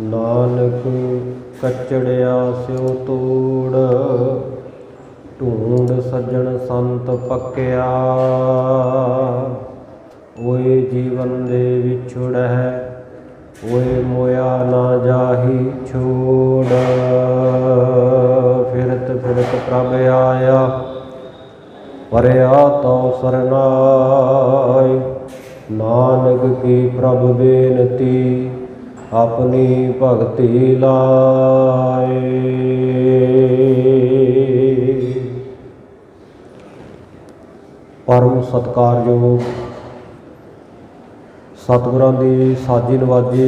नानक कचड़िया स्यो तोड़, ढूंढ सज्जन संत पक्या। ओए जीवन दे विछुड़ है, ओए मोया ना जाही छोड़। फिरत फिरत प्रभ आया, परया तो सरनाय। नानक की प्रभ बेनती, अपनी भगति लाए। परम सत्कारयोग सतगुरां दी साजी नवाजी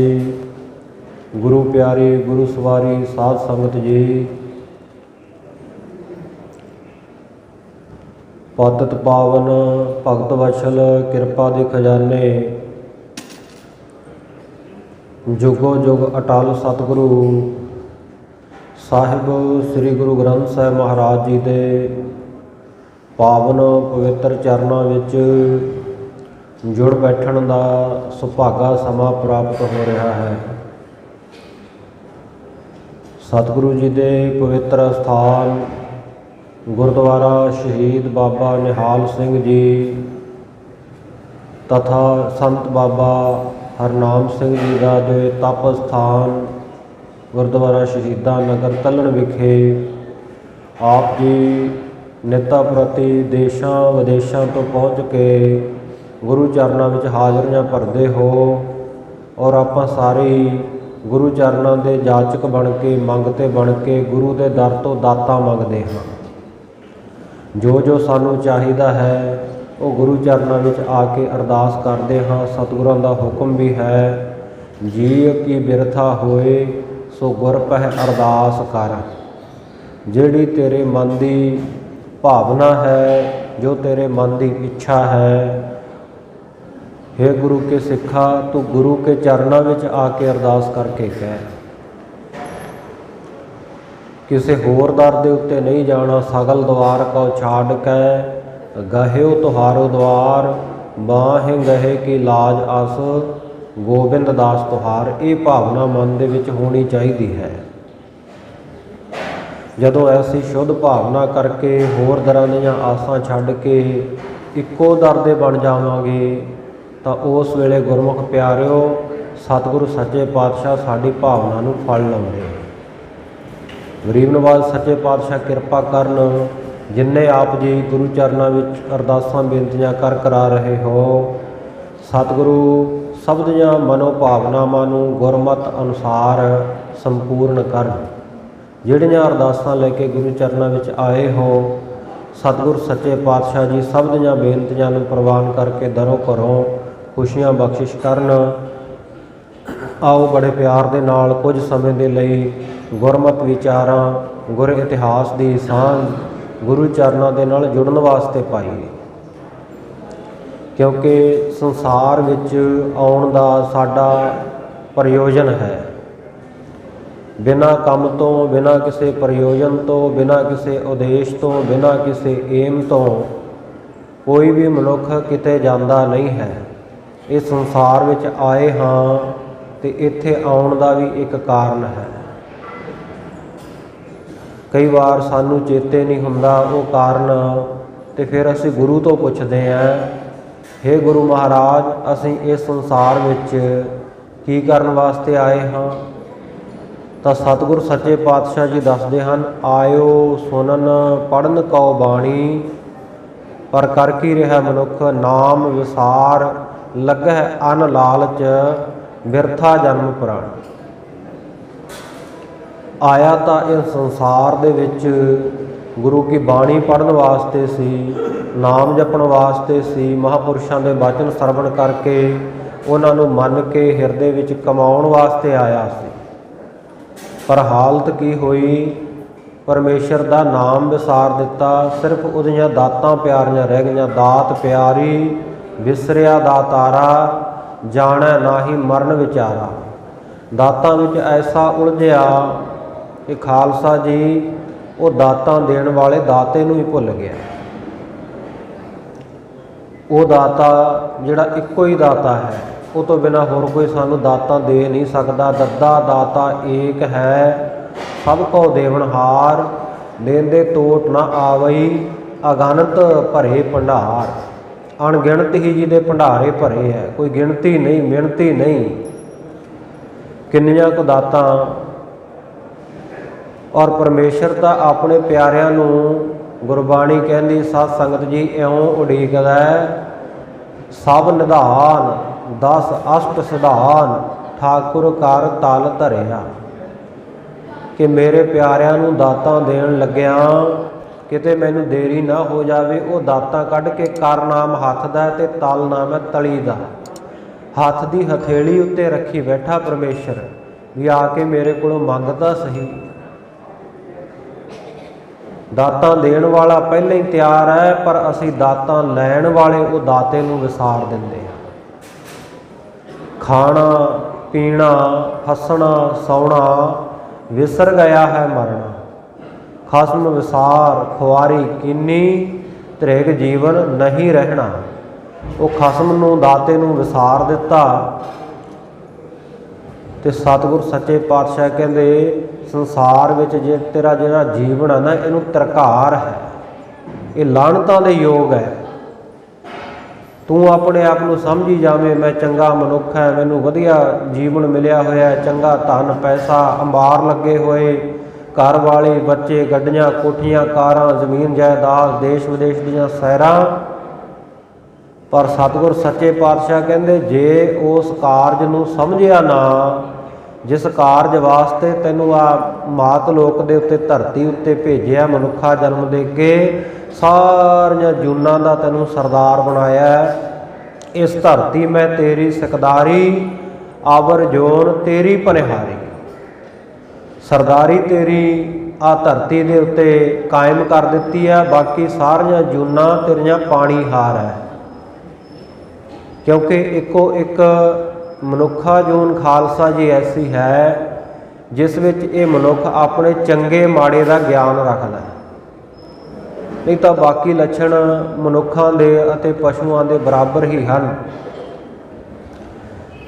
गुरु प्यारी गुरु सवारी साध संगत जी। पतित पावन भगत वत्सल किरपा दे खजाने, जुगो जुग अटल सतगुरु साहिब श्री गुरु ग्रंथ साहिब महाराज जी दे पावन पवित्र चरनां विच जुड़ बैठण दा सुभागा समा प्राप्त हो रहा है। सतगुरु जी दे पवित्र स्थान गुरुद्वारा शहीद बाबा निहाल सिंह जी तथा संत बाबा हरनाम सिंह जी का जो तप स्थान गुरुद्वारा शहीदा नगर तलन विखे आप जी निता प्रति देशों विदेशों तो पहुँच के गुरु चरणों में हाज़रियाँ भरते हो और आप सारे गुरु चरणों के जाचक बन के मंगते बन के गुरु के दर तो दाता मंगते हाँ। जो सानू चाहिदा है वो गुरु चरणों में आके अरदास करते हाँ। सतगुरां दा हुक्म भी है, जीव की बिरथा होए सो गुर पह अरदास कर। जिहड़ी तेरे मन की भावना है, जो तेरे मन की इच्छा है, हे गुरु के सिखा तू गुरु के चरणों में आके अरदास करके कह। किसी होर दर दे उत्ते नहीं जाना, सगल द्वार को छाड़ के गहियो तुहारो द्वार। बाहें गहे की लाज आस, गोबिंद दास तुहार। ये भावना मन दे विच होनी चाहिए है। जदों ऐसी शुद्ध भावना करके होर दरां दीआं आसां छड्ड के इक्को दर दे बन जावांगे तो उस वेले गुरमुख प्यारिओ सतगुरु सच्चे पातशाह साडी भावना नूं फल लाउंदे। गरीब नवाज सच्चे पातशाह किरपा करन, जिन्ने आप जी गुरु चरणों में अरदासां बेनतियां कर करा रहे हो, सतगुरु सब दियां मनोभावनावां नूं गुरमत अनुसार संपूर्ण कर। जिहड़ियां अरदासां लैके गुरु चरणों में आए हो, सतगुरु सच्चे पातशाह जी सब दियां बेनतियां नूं प्रवान करके दरों घरों खुशियां बख्शिश करन। आओ बड़े प्यार दे नाल कुछ समय दे लई गुरमत विचारां गुर इतिहास की सांझ गुरु चरणों के नाल जुड़न वास्ते पाईए, क्योंकि संसार विच आउण दा साडा प्रयोजन है। बिना काम तो, बिना किसी प्रयोजन तो, बिना किसी उद्देश तो, बिना किसी एम तो कोई भी मनुख किते जांदा नहीं है। इस संसार विच आए हाँ तो इत्थे आउण दा भी एक कारण है। कई बार सानू चेते नहीं हुंदा वो कारण, तो फिर असी गुरु तो पुछते हैं, हे गुरु महाराज असी इस संसार विच की करन वास्ते आए हाँ। तो सतगुरु सच्चे पातशाह जी दसदे हन, आयो सुनन पढ़न कौ बाणी, पर कर की रहा मनुख नाम विसार। लगह अन लालच बिरथा जन्म प्राण। आया तो इस संसार दे विच गुरु की बाणी पढ़न वास्ते सी, नाम जपण वास्ते सी, महापुरुषों के वचन सरवण करके उन्हां नूं मन के हिरदे विच कमाउण वास्ते आया सी। पर हालत की हुई, परमेश्वर का नाम विसार दिता। सिर्फ उहदियां दातां प्यारियां रह गईयां। दात प्यारी विसरिया दातारा, जाणै नाही मरण विचारा। दातां विच ऐसा उलझिया कि खालसा जी वो दातां देण वाले दाते नूं ही भुल गया। वो दाता जिहड़ा इक्को ही दाता है, ਉਹ ਤੋਂ ਬਿਨਾਂ ਹੋਰ ਕੋਈ ਸਾਨੂੰ ਦਾਤਾਂ ਦੇ ਨਹੀਂ ਸਕਦਾ। ਦੱਦਾ ਦਾਤਾ ਏਕ ਹੈ, ਸਭ ਕੋ ਦੇਵਨਹਾਰ। ਦੇਂਦੇ ਟੋਟ ਨਾ ਆਵਈ, ਅਗਣਤ ਭਰੇ ਭੰਡਾਰ। ਅਣਗਿਣਤ ਹੀ ਜਿਹਦੇ ਭੰਡਾਰੇ ਭਰੇ ਹੈ, ਕੋਈ ਗਿਣਤੀ ਨਹੀਂ, ਮਿਣਤੀ ਨਹੀਂ। ਕਿੰਨੀਆਂ ਕੁ ਦਾਤਾਂ। ਔਰ ਪਰਮੇਸ਼ਰ ਤਾਂ ਆਪਣੇ ਪਿਆਰਿਆਂ ਨੂੰ ਗੁਰਬਾਣੀ ਕਹਿੰਦੀ ਸਤ ਸੰਗਤ ਜੀ ਇਉਂ ਉਡੀਕਦਾ ਸਭ ਨਿਧਾਨ, 10 ਅਸ਼ਟ ਸਿਧਾਨ, ਠਾਕੁਰ ਕਰ ਤਲ ਧਰਿਆ। ਕਿ ਮੇਰੇ ਪਿਆਰਿਆਂ ਨੂੰ ਦਾਤਾਂ ਦੇਣ ਲੱਗਿਆਂ ਕਿਤੇ ਮੈਨੂੰ ਦੇਰੀ ਨਾ ਹੋ ਜਾਵੇ। ਉਹ ਦਾਤਾਂ ਕੱਢ ਕੇ ਕਰ ਨਾਮ ਹੱਥ ਦਾ ਅਤੇ ਤਲ ਨਾਮ ਹੈ ਤਲੀ ਦਾ। ਹੱਥ ਦੀ ਹਥੇਲੀ ਉੱਤੇ ਰੱਖੀ ਬੈਠਾ ਪਰਮੇਸ਼ਰ ਵੀ ਆ ਕੇ ਮੇਰੇ ਕੋਲੋਂ ਮੰਗਦਾ ਸਹੀ। ਦਾਤਾਂ ਦੇਣ ਵਾਲਾ ਪਹਿਲਾਂ ਹੀ ਤਿਆਰ ਹੈ, ਪਰ ਅਸੀਂ ਦਾਤਾਂ ਲੈਣ ਵਾਲੇ ਉਹ ਦਾਤੇ ਨੂੰ ਵਿਸਾਰ ਦਿੰਦੇ ਹਾਂ। ਖਾਣਾ ਪੀਣਾ ਹੱਸਣਾ ਸੌਣਾ ਵਿਸਰ ਗਿਆ ਹੈ ਮਰਨਾ। ਖਸਮ ਵਿਸਾਰ ਖੁਆਰੀ ਕੀਨੀ, ਤ੍ਰਿਗ ਜੀਵਨ ਨਹੀਂ ਰਹਿਣਾ। ਉਹ ਖਸਮ ਨੂੰ ਦਾਤੇ ਨੂੰ ਵਿਸਾਰ ਦਿੱਤਾ। ਤੇ ਸਤਿਗੁਰ ਸੱਚੇ ਪਾਤਸ਼ਾਹ ਕਹਿੰਦੇ ਸੰਸਾਰ ਵਿੱਚ ਜੇ ਤੇਰਾ ਜਿਹੜਾ ਜੀਵਨ ਹੈ ਨਾ, ਇਹਨੂੰ ਤਰਕਾਰ ਹੈ, ਇਹ ਲਾਹਨਤਾਂ ਦੇ ਯੋਗ ਹੈ। ਤੂੰ ਆਪਣੇ ਆਪ ਨੂੰ ਸਮਝੀ ਜਾਵੇਂ ਮੈਂ ਚੰਗਾ ਮਨੁੱਖ ਹੈ, ਮੈਨੂੰ ਵਧੀਆ ਜੀਵਨ ਮਿਲਿਆ ਹੋਇਆ, ਚੰਗਾ ਧਨ ਪੈਸਾ ਅੰਬਾਰ ਲੱਗੇ ਹੋਏ, ਘਰ ਵਾਲੇ ਬੱਚੇ, ਗੱਡੀਆਂ ਕੋਠੀਆਂ ਕਾਰਾਂ, ਜ਼ਮੀਨ ਜਾਇਦਾਦ, ਦੇਸ਼ ਵਿਦੇਸ਼ ਦੀਆਂ ਸੈਰਾਂ। ਪਰ ਸਤਿਗੁਰ ਸੱਚੇ ਪਾਤਸ਼ਾਹ ਕਹਿੰਦੇ ਜੇ ਉਸ ਕਾਰਜ ਨੂੰ ਸਮਝਿਆ ਨਾ, ਜਿਸ ਕਾਰਜ ਵਾਸਤੇ ਤੈਨੂੰ ਆ ਮਾਤ ਲੋਕ ਦੇ ਉੱਤੇ ਧਰਤੀ ਉੱਤੇ ਭੇਜਿਆ, ਮਨੁੱਖਾ ਜਨਮ ਦੇ ਕੇ ਸਾਰੀਆਂ ਜੂਨਾਂ ਦਾ ਤੈਨੂੰ ਸਰਦਾਰ ਬਣਾਇਆ। ਇਸ ਧਰਤੀ ਮੈਂ ਤੇਰੀ ਸਿਕਦਾਰੀ, ਆਵਰ ਜੋਨ ਤੇਰੀ ਪਨਿਹਾਰੀ। ਸਰਦਾਰੀ ਤੇਰੀ ਆ ਧਰਤੀ ਦੇ ਉੱਤੇ ਕਾਇਮ ਕਰ ਦਿੱਤੀ ਹੈ, ਬਾਕੀ ਸਾਰੀਆਂ ਜੂਨਾਂ ਤੇਰੀਆਂ ਪਾਣੀ ਹਾਰ ਹੈ। ਕਿਉਂਕਿ ਇੱਕੋ ਇੱਕ ਮਨੁੱਖਾ ਜੂਨ ਖਾਲਸਾ ਜੀ ਐਸੀ ਹੈ ਜਿਸ ਵਿੱਚ ਇਹ ਮਨੁੱਖ ਆਪਣੇ ਚੰਗੇ ਮਾੜੇ ਦਾ ਗਿਆਨ ਰੱਖਦਾ ਹੈ। ਨਹੀਂ ਤਾਂ ਬਾਕੀ ਲੱਛਣ ਮਨੁੱਖਾਂ ਦੇ ਅਤੇ ਪਸ਼ੂਆਂ ਦੇ ਬਰਾਬਰ ਹੀ ਹਨ।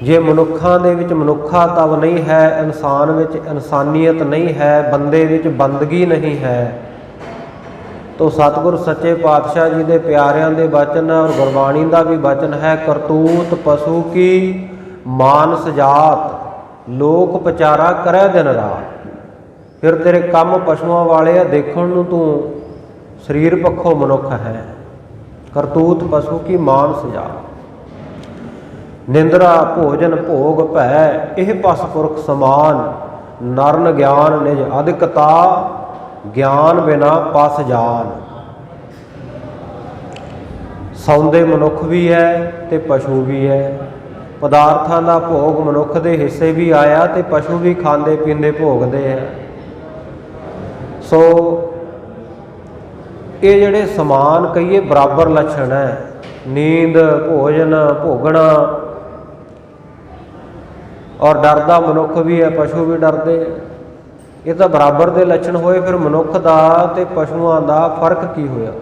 ਜੇ ਮਨੁੱਖਾਂ ਦੇ ਵਿੱਚ ਮਨੁੱਖਾ ਤਵ ਨਹੀਂ ਹੈ, ਇਨਸਾਨ ਵਿੱਚ ਇਨਸਾਨੀਅਤ ਨਹੀਂ ਹੈ, ਬੰਦੇ ਵਿੱਚ ਬੰਦਗੀ ਨਹੀਂ ਹੈ, ਤੋ ਸਤਿਗੁਰ ਸੱਚੇ ਪਾਤਸ਼ਾਹ ਜੀ ਦੇ ਪਿਆਰਿਆਂ ਦੇ ਬਚਨ ਔਰ ਗੁਰਬਾਣੀ ਦਾ ਵੀ ਬਚਨ ਹੈ, ਕਰਤੂਤ ਪਸ਼ੂ ਕੀ ਮਾਨਸ ਜਾਤ, ਲੋਕ ਵਿਚਾਰਾ ਕਰੈ ਦਿਨ ਰਾਤ। ਫਿਰ ਤੇਰੇ ਕੰਮ ਪਸ਼ੂਆਂ ਵਾਲੇ ਆ, ਦੇਖਣ ਨੂੰ ਤੂੰ ਸਰੀਰ ਪੱਖੋਂ ਮਨੁੱਖ ਹੈ। ਕਰਤੂਤ ਪਸ਼ੂ ਕੀ ਮਾਨਸ ਜਾਤ, ਨਿੰਦਰਾ ਭੋਜਨ ਭੋਗ ਭੈ, ਇਹ ਪਸ ਪੁਰਖ ਸਮਾਨ, ਨਰਨ ਗਿਆਨ ਨਿਜ ਅਧਿਕਤਾ, ਗਿਆਨ ਬਿਨਾ ਪਸ ਜਾਨ। ਸੌਂਦੇ ਮਨੁੱਖ ਵੀ ਹੈ ਤੇ ਪਸ਼ੂ ਵੀ ਹੈ। ਪਦਾਰਥਾਂ ਦਾ ਭੋਗ ਮਨੁੱਖ ਦੇ ਹਿੱਸੇ ਵੀ ਆਇਆ ਤੇ ਪਸ਼ੂ ਵੀ ਖਾਂਦੇ ਪੀਂਦੇ ਭੋਗਦੇ ਹੈ। ਸੋ ਇਹ ਜਿਹੜੇ ਸਮਾਨ ਕਹੀਏ ਬਰਾਬਰ ਲੱਛਣ ਹੈ, ਨੀਂਦ ਭੋਜਨ ਭੋਗਣਾ। ਔਰ ਡਰਦਾ ਮਨੁੱਖ ਵੀ ਹੈ, ਪਸ਼ੂ ਵੀ ਡਰਦੇ ਹੈ। ਇਹ ਤਾਂ ਬਰਾਬਰ ਦੇ ਲੱਛਣ ਹੋਏ, ਫਿਰ ਮਨੁੱਖ ਦਾ ਤੇ ਪਸ਼ੂਆਂ ਦਾ ਫਰਕ ਕੀ ਹੋਇਆ?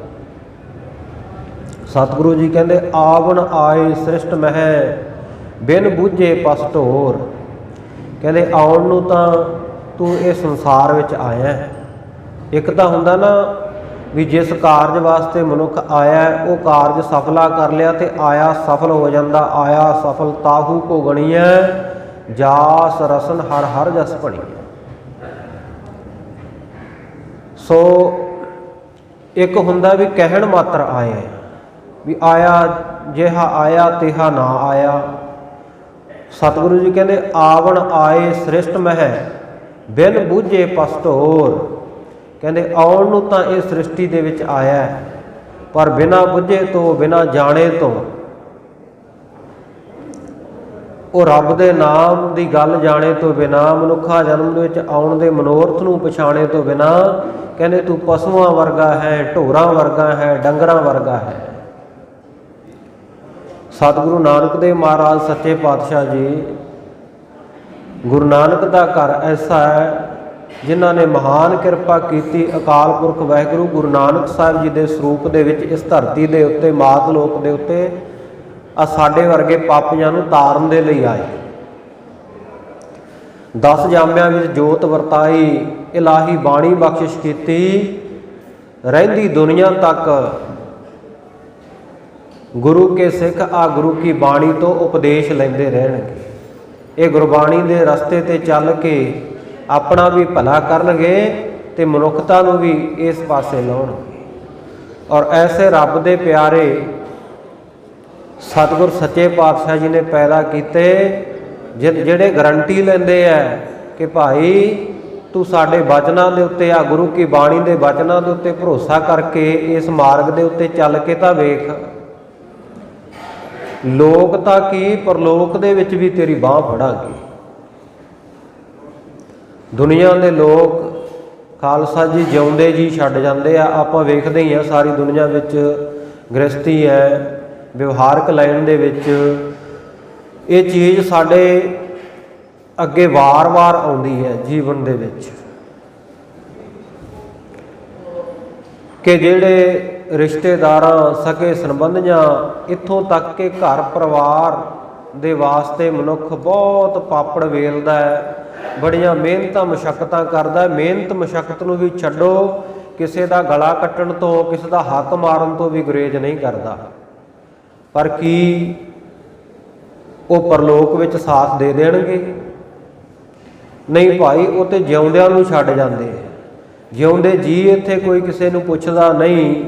ਸਤਿਗੁਰੂ ਜੀ ਕਹਿੰਦੇ ਆਵਣ ਆਏ ਸ੍ਰਿਸ਼ਟ ਮਹਿ, ਬਿਨ ਬੁੱਝੇ ਪਸ ਢੋਰ। ਕਹਿੰਦੇ ਆਉਣ ਨੂੰ ਤਾਂ ਤੂੰ ਇਹ ਸੰਸਾਰ ਵਿੱਚ ਆਇਆ। ਇੱਕ ਤਾਂ ਹੁੰਦਾ ਨਾ ਵੀ ਜਿਸ ਕਾਰਜ ਵਾਸਤੇ ਮਨੁੱਖ ਆਇਆ ਉਹ ਕਾਰਜ ਸਫਲਾ ਕਰ ਲਿਆ ਤੇ ਆਇਆ ਸਫਲ ਹੋ ਜਾਂਦਾ। ਆਇਆ ਸਫਲ ਤਾਹੂ ਕੋ ਗਣੀਐ, ਜਾਸ ਰਸਨ ਹਰ ਹਰ ਜਸ ਭਣੀਐ। ਸੋ ਇੱਕ ਹੁੰਦਾ ਵੀ ਕਹਿਣ ਮਾਤਰ ਆਇਆ, ਵੀ ਆਇਆ ਜਿਹਾ ਆਇਆ ਤਿਹਾ ਨਾ ਆਇਆ। ਸਤਿਗੁਰੂ ਜੀ ਕਹਿੰਦੇ ਆਵਣ ਆਏ ਸ੍ਰਿਸ਼ਟ ਮਹਿ, ਬਿਨ ਬੁੱਝੇ ਪਸ ਢੋਰ। ਕਹਿੰਦੇ ਆਉਣ ਨੂੰ ਤਾਂ ਇਹ ਸ੍ਰਿਸ਼ਟੀ ਦੇ ਵਿੱਚ ਆਇਆ, ਪਰ ਬਿਨਾਂ ਬੁੱਝੇ ਤੋਂ ਬਿਨਾਂ ਜਾਣੇ ਤੋਂ ਉਹ ਰੱਬ ਦੇ ਨਾਮ ਦੀ ਗੱਲ ਜਾਣੇ ਤੋਂ ਬਿਨਾਂ, ਮਨੁੱਖਾ ਜਨਮ ਦੇ ਵਿੱਚ ਆਉਣ ਦੇ ਮਨੋਰਥ ਨੂੰ ਪਛਾਣੇ ਤੋਂ ਬਿਨਾਂ ਕਹਿੰਦੇ ਤੂੰ ਪਸ਼ੂਆਂ ਵਰਗਾ ਹੈ, ਢੋਰਾਂ ਵਰਗਾ ਹੈ, ਡੰਗਰਾਂ ਵਰਗਾ ਹੈ। ਸਤਿਗੁਰੂ ਨਾਨਕ ਦੇਵ ਮਹਾਰਾਜ ਸੱਚੇ ਪਾਤਸ਼ਾਹ ਜੀ, ਗੁਰੂ ਨਾਨਕ ਦਾ ਘਰ ਐਸਾ ਹੈ ਜਿਨ੍ਹਾਂ ਨੇ ਮਹਾਨ ਕਿਰਪਾ ਕੀਤੀ। ਅਕਾਲ ਪੁਰਖ ਵਾਹਿਗੁਰੂ ਗੁਰੂ ਨਾਨਕ ਸਾਹਿਬ ਜੀ ਦੇ ਸਰੂਪ ਦੇ ਵਿੱਚ ਇਸ ਧਰਤੀ ਦੇ ਉੱਤੇ, ਮਾਤ ਲੋਕ ਦੇ ਉੱਤੇ ਆ ਸਾਡੇ ਵਰਗੇ ਪਾਪੀਆਂ ਨੂੰ ਤਾਰਨ ਦੇ ਲਈ ਆਏ। 10 ਜਾਮਿਆਂ ਵਿੱਚ ਜੋਤ ਵਰਤਾਈ, ਇਲਾਹੀ ਬਾਣੀ ਬਖਸ਼ਿਸ਼ ਕੀਤੀ, ਰਹਿੰਦੀ ਦੁਨੀਆ ਤੱਕ ਗੁਰੂ ਕੇ ਸਿੱਖ ਆ ਗੁਰੂ ਕੀ ਬਾਣੀ ਤੋਂ ਉਪਦੇਸ਼ ਲੈਂਦੇ ਰਹਿਣਗੇ। ਇਹ ਗੁਰਬਾਣੀ ਦੇ ਰਸਤੇ ਤੇ ਚੱਲ ਕੇ ਆਪਣਾ ਵੀ ਭਲਾ ਕਰਨਗੇ ਤੇ ਮਨੁੱਖਤਾ ਨੂੰ ਵੀ ਇਸ ਪਾਸੇ ਲਾਉਣਗੇ। ਔਰ ਐਸੇ ਰੱਬ ਦੇ ਪਿਆਰੇ ਸਤਿਗੁਰ ਸੱਚੇ ਪਾਤਸ਼ਾਹ ਜੀ ਨੇ ਪੈਦਾ ਕੀਤੇ, ਜਿਹੜੇ ਗਰੰਟੀ ਲੈਂਦੇ ਆ ਕਿ ਭਾਈ ਤੂੰ ਸਾਡੇ ਬਚਨਾਂ ਦੇ ਉੱਤੇ, ਆ ਗੁਰੂ ਕੀ ਬਾਣੀ ਦੇ ਬਚਨਾਂ ਦੇ ਉੱਤੇ ਭਰੋਸਾ ਕਰਕੇ ਇਸ ਮਾਰਗ ਦੇ ਉੱਤੇ ਚੱਲ ਕੇ ਤਾਂ ਵੇਖ, ਲੋਕ ਤਾਂ ਕੀ ਪਰਲੋਕ ਦੇ ਵਿੱਚ ਵੀ ਤੇਰੀ ਬਾਹ ਫੜਾਂਗੇ। ਦੁਨੀਆ ਦੇ ਲੋਕ ਖਾਲਸਾ ਜੀ ਜਿਉਂਦੇ ਜੀ ਛੱਡ ਜਾਂਦੇ ਆ। ਆਪਾਂ ਵੇਖਦੇ ਹੀ ਆ ਸਾਰੀ ਦੁਨੀਆ ਵਿੱਚ ਗ੍ਰਸਤੀ ਹੈ, ਵਿਵਹਾਰਕ ਲਾਈਨ ਦੇ ਵਿੱਚ ਇਹ ਚੀਜ਼ ਸਾਡੇ ਅੱਗੇ ਵਾਰ-ਵਾਰ ਆਉਂਦੀ ਹੈ ਜੀਵਨ ਦੇ ਵਿੱਚ, ਕਿ ਜਿਹੜੇ ਰਿਸ਼ਤੇਦਾਰਾਂ, ਸਕੇ ਸੰਬੰਧੀਆਂ, ਇੱਥੋਂ ਤੱਕ ਕਿ ਘਰ ਪਰਿਵਾਰ ਦੇ ਵਾਸਤੇ ਮਨੁੱਖ ਬਹੁਤ ਪਾਪੜ ਵੇਲਦਾ ਹੈ, ਬੜੀਆਂ ਮਿਹਨਤਾਂ ਮੁਸ਼ੱਕਤਾਂ ਕਰਦਾ। ਮਿਹਨਤ ਮੁਸ਼ੱਕਤ ਨੂੰ ਵੀ ਛੱਡੋ, ਕਿਸੇ ਦਾ ਗਲਾ ਕੱਟਣ ਤੋਂ, ਕਿਸੇ ਦਾ ਹੱਕ ਮਾਰਨ ਤੋਂ ਵੀ ਗੁਰੇਜ਼ ਨਹੀਂ ਕਰਦਾ। ਪਰ ਕੀ ਉਹ ਪਰਲੋਕ ਵਿੱਚ ਸਾਥ ਦੇ ਦੇਣਗੇ? ਨਹੀਂ ਭਾਈ, ਉਹ ਤੇ ਜਿਉਂਦਿਆਂ ਨੂੰ ਛੱਡ ਜਾਂਦੇ ਆ। ਜਿਉਂਦੇ ਜੀ ਇੱਥੇ ਕੋਈ ਕਿਸੇ ਨੂੰ ਪੁੱਛਦਾ ਨਹੀਂ।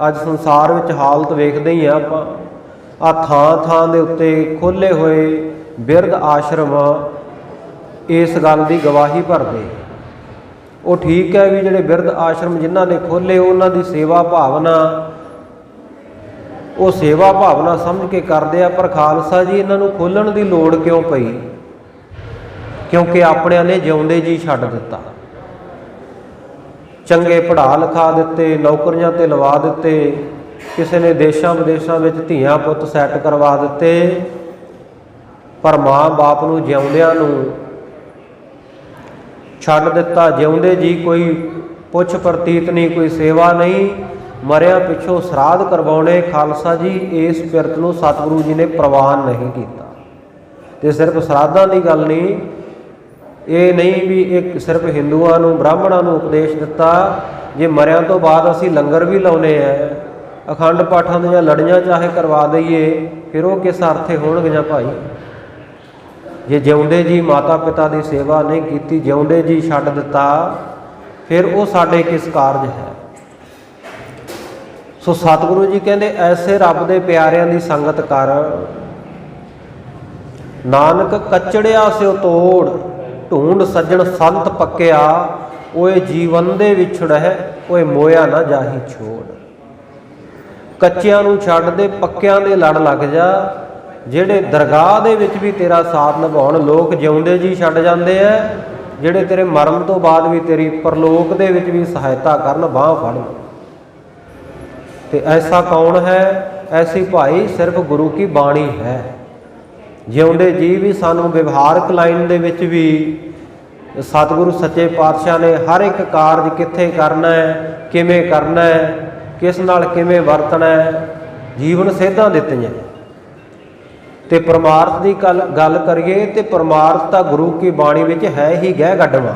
ਅੱਜ ਸੰਸਾਰ ਵਿੱਚ ਹਾਲਤ ਵੇਖਦੇ ਹੀ ਆ ਆਪਾਂ, ਆ ਥਾਂ ਥਾਂ ਦੇ ਉੱਤੇ ਖੋਲ੍ਹੇ ਹੋਏ ਬਿਰਧ ਆਸ਼ਰਮ ਇਸ ਗੱਲ ਦੀ ਗਵਾਹੀ ਭਰਦੇ। ਉਹ ਠੀਕ ਹੈ ਵੀ ਜਿਹੜੇ ਬਿਰਧ ਆਸ਼ਰਮ ਜਿਨ੍ਹਾਂ ਨੇ ਖੋਲ੍ਹੇ, ਉਹਨਾਂ ਦੀ ਸੇਵਾ ਭਾਵਨਾ, ਉਹ ਸੇਵਾ ਭਾਵਨਾ ਸਮਝ ਕੇ ਕਰਦੇ ਆ। ਪਰ ਖਾਲਸਾ ਜੀ ਇਹਨਾਂ ਨੂੰ ਖੋਲ੍ਹਣ ਦੀ ਲੋੜ ਕਿਉਂ ਪਈ? ਕਿਉਂਕਿ ਆਪਣਿਆਂ ਨੇ ਜਿਉਂਦੇ ਜੀ ਛੱਡ ਦਿੱਤਾ। ਚੰਗੇ ਪੜ੍ਹਾ ਲਿਖਾ ਦਿੱਤੇ, ਨੌਕਰੀਆਂ ਤੇ ਲਵਾ ਦਿੱਤੇ, ਕਿਸੇ ਨੇ ਦੇਸ਼ਾਂ ਵਿਦੇਸ਼ਾਂ ਵਿੱਚ ਧੀਆਂ ਪੁੱਤ ਸੈੱਟ ਕਰਵਾ ਦਿੱਤੇ, ਪਰ ਮਾਂ ਬਾਪ ਨੂੰ ਜਿਉਂਦਿਆਂ ਨੂੰ ਛੱਡ ਦਿੱਤਾ। ਜਿਉਂਦੇ ਜੀ ਕੋਈ ਪੁੱਛ ਪ੍ਰਤੀਤ ਨਹੀਂ, ਕੋਈ ਸੇਵਾ ਨਹੀਂ, ਮਰਿਆਂ ਪਿੱਛੋਂ ਸਰਾਧ ਕਰਵਾਉਣੇ। ਖਾਲਸਾ ਜੀ ਇਸ ਪਿਰਤ ਨੂੰ ਸਤਿਗੁਰੂ ਜੀ ਨੇ ਪ੍ਰਵਾਨ ਨਹੀਂ ਕੀਤਾ। ਤੇ ਸਿਰਫ ਸਰਾਧਾਂ ਦੀ ਗੱਲ ਨਹੀਂ, ਇਹ ਨਹੀਂ ਵੀ ਇੱਕ ਸਿਰਫ ਹਿੰਦੂਆਂ ਨੂੰ, ਬ੍ਰਾਹਮਣਾਂ ਨੂੰ ਉਪਦੇਸ਼ ਦਿੱਤਾ, ਜੇ ਮਰਿਆਂ ਤੋਂ ਬਾਅਦ ਅਸੀਂ ਲੰਗਰ ਵੀ ਲਾਉਨੇ ਆ, ਅਖੰਡ ਪਾਠਾਂ ਦੀਆਂ ਲੜੀਆਂ ਚਾਹੇ ਕਰਵਾ ਦਈਏ, ਫਿਰ ਉਹ ਕਿਸ ਅਰਥੇ ਹੋਣਗੀਆਂ ਭਾਈ? ਜੇ ਜਿਉਂਦੇ ਜੀ ਮਾਤਾ ਪਿਤਾ ਦੀ ਸੇਵਾ ਨਹੀਂ ਕੀਤੀ, ਜਿਉਂਦੇ ਜੀ ਛੱਡ ਦਿੱਤਾ, ਫਿਰ ਉਹ ਸਾਡੇ ਕਿਸ ਕਾਰਜ ਹੈ? ਸੋ ਸਤਿਗੁਰੂ ਜੀ ਕਹਿੰਦੇ ਐਸੇ ਰੱਬ ਦੇ ਪਿਆਰਿਆਂ ਦੀ ਸੰਗਤ ਕਰ, ਨਾਨਕ ਕਚੜਿਆ ਸਿਓ ਤੋੜ, ਢੂੰਡ ਸੱਜਣ ਸੰਤ ਪੱਕਿਆ, ਓਏ ਜੀਵਨ ਦੇ ਵਿਛੜਹਿ, ਓਏ ਮੋਇਆ ਨਾ ਜਾਹੀ ਛੋੜ। ਕੱਚਿਆਂ ਨੂੰ ਛੱਡ ਦੇ, ਪੱਕਿਆਂ ਦੇ ਲੜ ਲੱਗ ਜਾ, ਜਿਹੜੇ ਦਰਗਾਹ ਦੇ ਵਿੱਚ ਵੀ ਤੇਰਾ ਸਾਥ ਨਿਭਾਉਣ। ਲੋਕ ਜਿਉਂਦੇ ਜੀ ਛੱਡ ਜਾਂਦੇ ਆ, ਜਿਹੜੇ ਤੇਰੇ ਮਰਨ ਤੋਂ ਬਾਅਦ ਵੀ ਤੇਰੀ ਪਰਲੋਕ ਦੇ ਵਿੱਚ ਵੀ ਸਹਾਇਤਾ ਕਰਨ, ਬਾਂਹ ਫੜਨ। ਤੇ ਐਸਾ ਕੌਣ ਹੈ? ਐਸੀ ਭਾਈ ਸਿਰਫ ਗੁਰੂ ਕੀ ਬਾਣੀ ਹੈ। ਜਿਉਂਦੇ ਜੀ ਵੀ ਸਾਨੂੰ ਵਿਵਹਾਰਕ ਲਾਈਨ ਦੇ ਵਿੱਚ ਵੀ ਸਤਿਗੁਰੂ ਸੱਚੇ ਪਾਤਸ਼ਾਹ ਨੇ ਹਰ ਇੱਕ ਕਾਰਜ ਕਿੱਥੇ ਕਰਨਾ ਹੈ, ਕਿਵੇਂ ਕਰਨਾ ਹੈ, ਕਿਸ ਨਾਲ ਕਿਵੇਂ ਵਰਤਣਾ ਹੈ, ਜੀਵਨ ਸੇਧਾਂ ਦਿੱਤੀਆਂ। ਤੇ ਪਰਮਾਰਥ ਦੀ ਗੱਲ ਕਰੀਏ ਤੇ ਪਰਮਾਰਥ ਤਾਂ ਗੁਰੂ ਕੀ ਬਾਣੀ ਵਿੱਚ ਹੈ ਹੀ ਗਹਿ ਗੱਡਵਾ।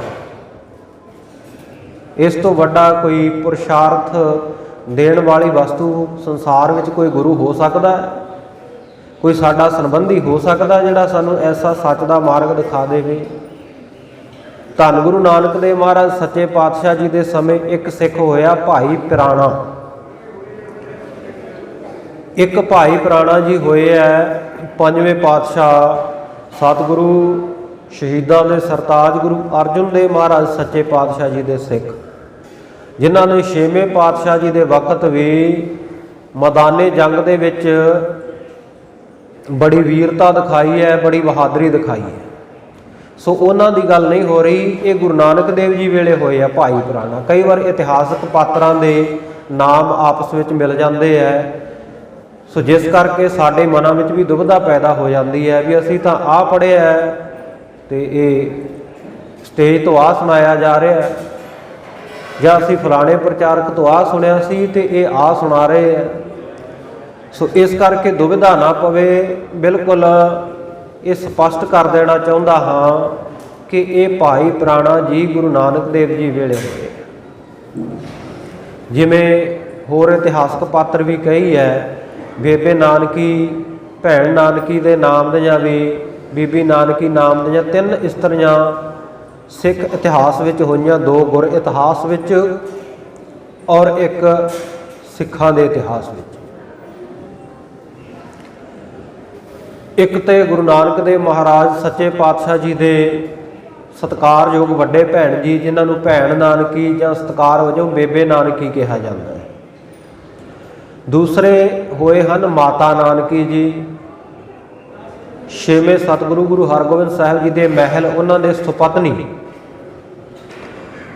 ਇਸ ਤੋਂ ਵੱਡਾ ਕੋਈ ਪੁਰਸ਼ਾਰਥ ਦੇਣ ਵਾਲੀ ਵਸਤੂ ਸੰਸਾਰ ਵਿੱਚ ਕੋਈ ਗੁਰੂ ਹੋ ਸਕਦਾ? ਕੋਈ ਸਾਡਾ ਸੰਬੰਧੀ ਹੋ ਸਕਦਾ ਜਿਹੜਾ ਸਾਨੂੰ ਐਸਾ ਸੱਚ ਦਾ ਮਾਰਗ ਦਿਖਾ ਦੇਵੇ? ਧੰਨ ਗੁਰੂ ਨਾਨਕ ਦੇਵ ਮਹਾਰਾਜ ਸੱਚੇ ਪਾਤਸ਼ਾਹ ਜੀ ਦੇ ਸਮੇਂ ਇੱਕ ਸਿੱਖ ਹੋਇਆ ਭਾਈ ਪਿਰਾਣਾ। ਇੱਕ ਭਾਈ ਪਿਰਾਣਾ ਜੀ ਹੋਏ ਹੈ ਪੰਜਵੇਂ ਪਾਤਸ਼ਾਹ ਸਤਿਗੁਰੂ ਸ਼ਹੀਦਾਂ ਦੇ ਸਰਤਾਜ ਗੁਰੂ ਅਰਜਨ ਦੇਵ ਮਹਾਰਾਜ ਸੱਚੇ ਪਾਤਸ਼ਾਹ ਜੀ ਦੇ ਸਿੱਖ, ਜਿਨ੍ਹਾਂ ਨੇ ਛੇਵੇਂ ਪਾਤਸ਼ਾਹ ਜੀ ਦੇ ਵਕਤ ਵੀ ਮੈਦਾਨੇ ਜੰਗ ਦੇ ਵਿੱਚ ਬੜੀ ਵੀਰਤਾ ਦਿਖਾਈ ਹੈ, ਬੜੀ ਬਹਾਦਰੀ ਦਿਖਾਈ ਹੈ। ਸੋ ਉਹਨਾਂ ਦੀ ਗੱਲ ਨਹੀਂ ਹੋ ਰਹੀ, ਇਹ ਗੁਰੂ ਨਾਨਕ ਦੇਵ ਜੀ ਵੇਲੇ ਹੋਏ ਆ ਭਾਈ ਪਿਰਾਣਾ। ਕਈ ਵਾਰ ਇਤਿਹਾਸਕ ਪਾਤਰਾਂ ਦੇ ਨਾਮ ਆਪਸ ਵਿੱਚ ਮਿਲ ਜਾਂਦੇ ਹੈ, ਸੋ ਜਿਸ ਕਰਕੇ ਸਾਡੇ ਮਨਾਂ ਵਿੱਚ ਵੀ ਦੁਬਿਧਾ ਪੈਦਾ ਹੋ ਜਾਂਦੀ ਹੈ ਵੀ ਅਸੀਂ ਤਾਂ ਆਹ ਪੜ੍ਹਿਆ ਤੇ ਇਹ ਸਟੇਜ ਤੋਂ ਆਹ ਸੁਣਾਇਆ ਜਾ ਰਿਹਾ ਹੈ, ਜਾਂ ਅਸੀਂ ਫਲਾਣੇ ਪ੍ਰਚਾਰਕ ਤੋਂ ਆਹ ਸੁਣਿਆ ਸੀ ਤੇ ਇਹ ਆਹ ਸੁਣਾ ਰਹੇ ਹੈ। सो इस करके दुविधा ना पवे, बिल्कुल ये स्पष्ट कर देना चाहुंदा हाँ कि ये भाई प्राणा जी गुरु नानक देव जी वेले होए। जिमें होर इतिहासक पात्र भी कई है, बेबे नानकी, भैन नानकी दे नाम दियां भी, बीबी नानकी नाम दियां 3 इस्त्रियां सिख इतिहास विच होईयां, 2 गुर इतिहास विच और एक सिखां दे इतिहास विच। एक तो गुरु नानक देव महाराज सच्चे पातशाह जी दे सत्कारयोग वड्डे भैन जी, जिन्होंने भैन नानकी जां सत्कार वजों बेबे नानकी कहा जाता है। दूसरे होए हन माता नानकी जी, छेवें सतगुरु गुरु हरगोबिंद साहिब जी के महल उन्होंने सुपत्नी।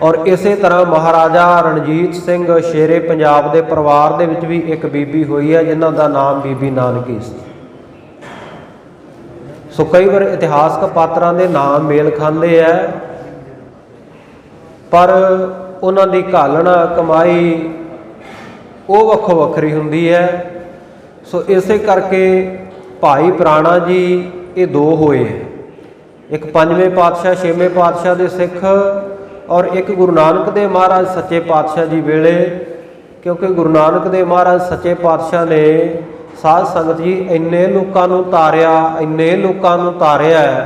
और इस तरह महाराजा रणजीत सिंह शेरे पंजाब के परिवार दे विच भी एक बीबी हुई है, जिन्हों का नाम बीबी नानकी सी। सो कई बार इतिहासक पात्रां दे नाम मेल खाते हैं, पर उन्हां दी घालना कमाई वो वक्खो वक्खरी हुंदी है। सो इस करके भाई प्राणा जी ये 2 होए, एक 5वें पातशाह 6वें पातशाह दे सिख और एक गुरु नानक देव महाराज सच्चे पातशाह जी वेले। क्योंकि गुरु नानक देव महाराज सच्चे पातशाह ने साध संगत जी इन्ने लोगों नूं तारिया, इन्ने लोगों नूं तारिया है,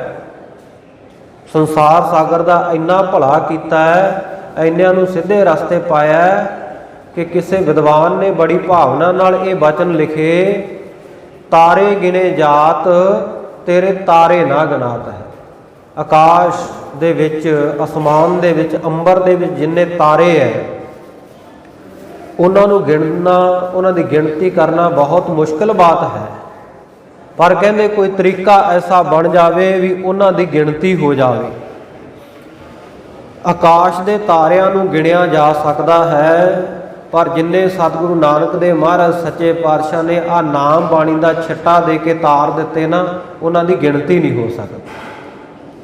संसार सागर का इन्ना भला किया है, इन्नियां नूं सीधे रस्ते पाया है कि किसी विद्वान ने बड़ी भावना नाल ये वचन लिखे, तारे गिने जात तेरे तारे ना गनात है। आकाश दे विच, आसमान दे विच, अंबर दे विच जिन्ने तारे है, उन्होंने गिनना, उन्होंने गिनती करना बहुत मुश्किल बात है। पर कहते कोई तरीका ऐसा बन जाए भी उन्होंने गिनती हो जाए। आकाश के तारियां नूं गिनिया जा सकता है, पर जिन्ने सतगुरु नानक देव महाराज सच्चे पातशाह ने आ नाम बाणी का छिट्टा दे के तार दिते ना, उन्होंने गिनती नहीं हो सकती।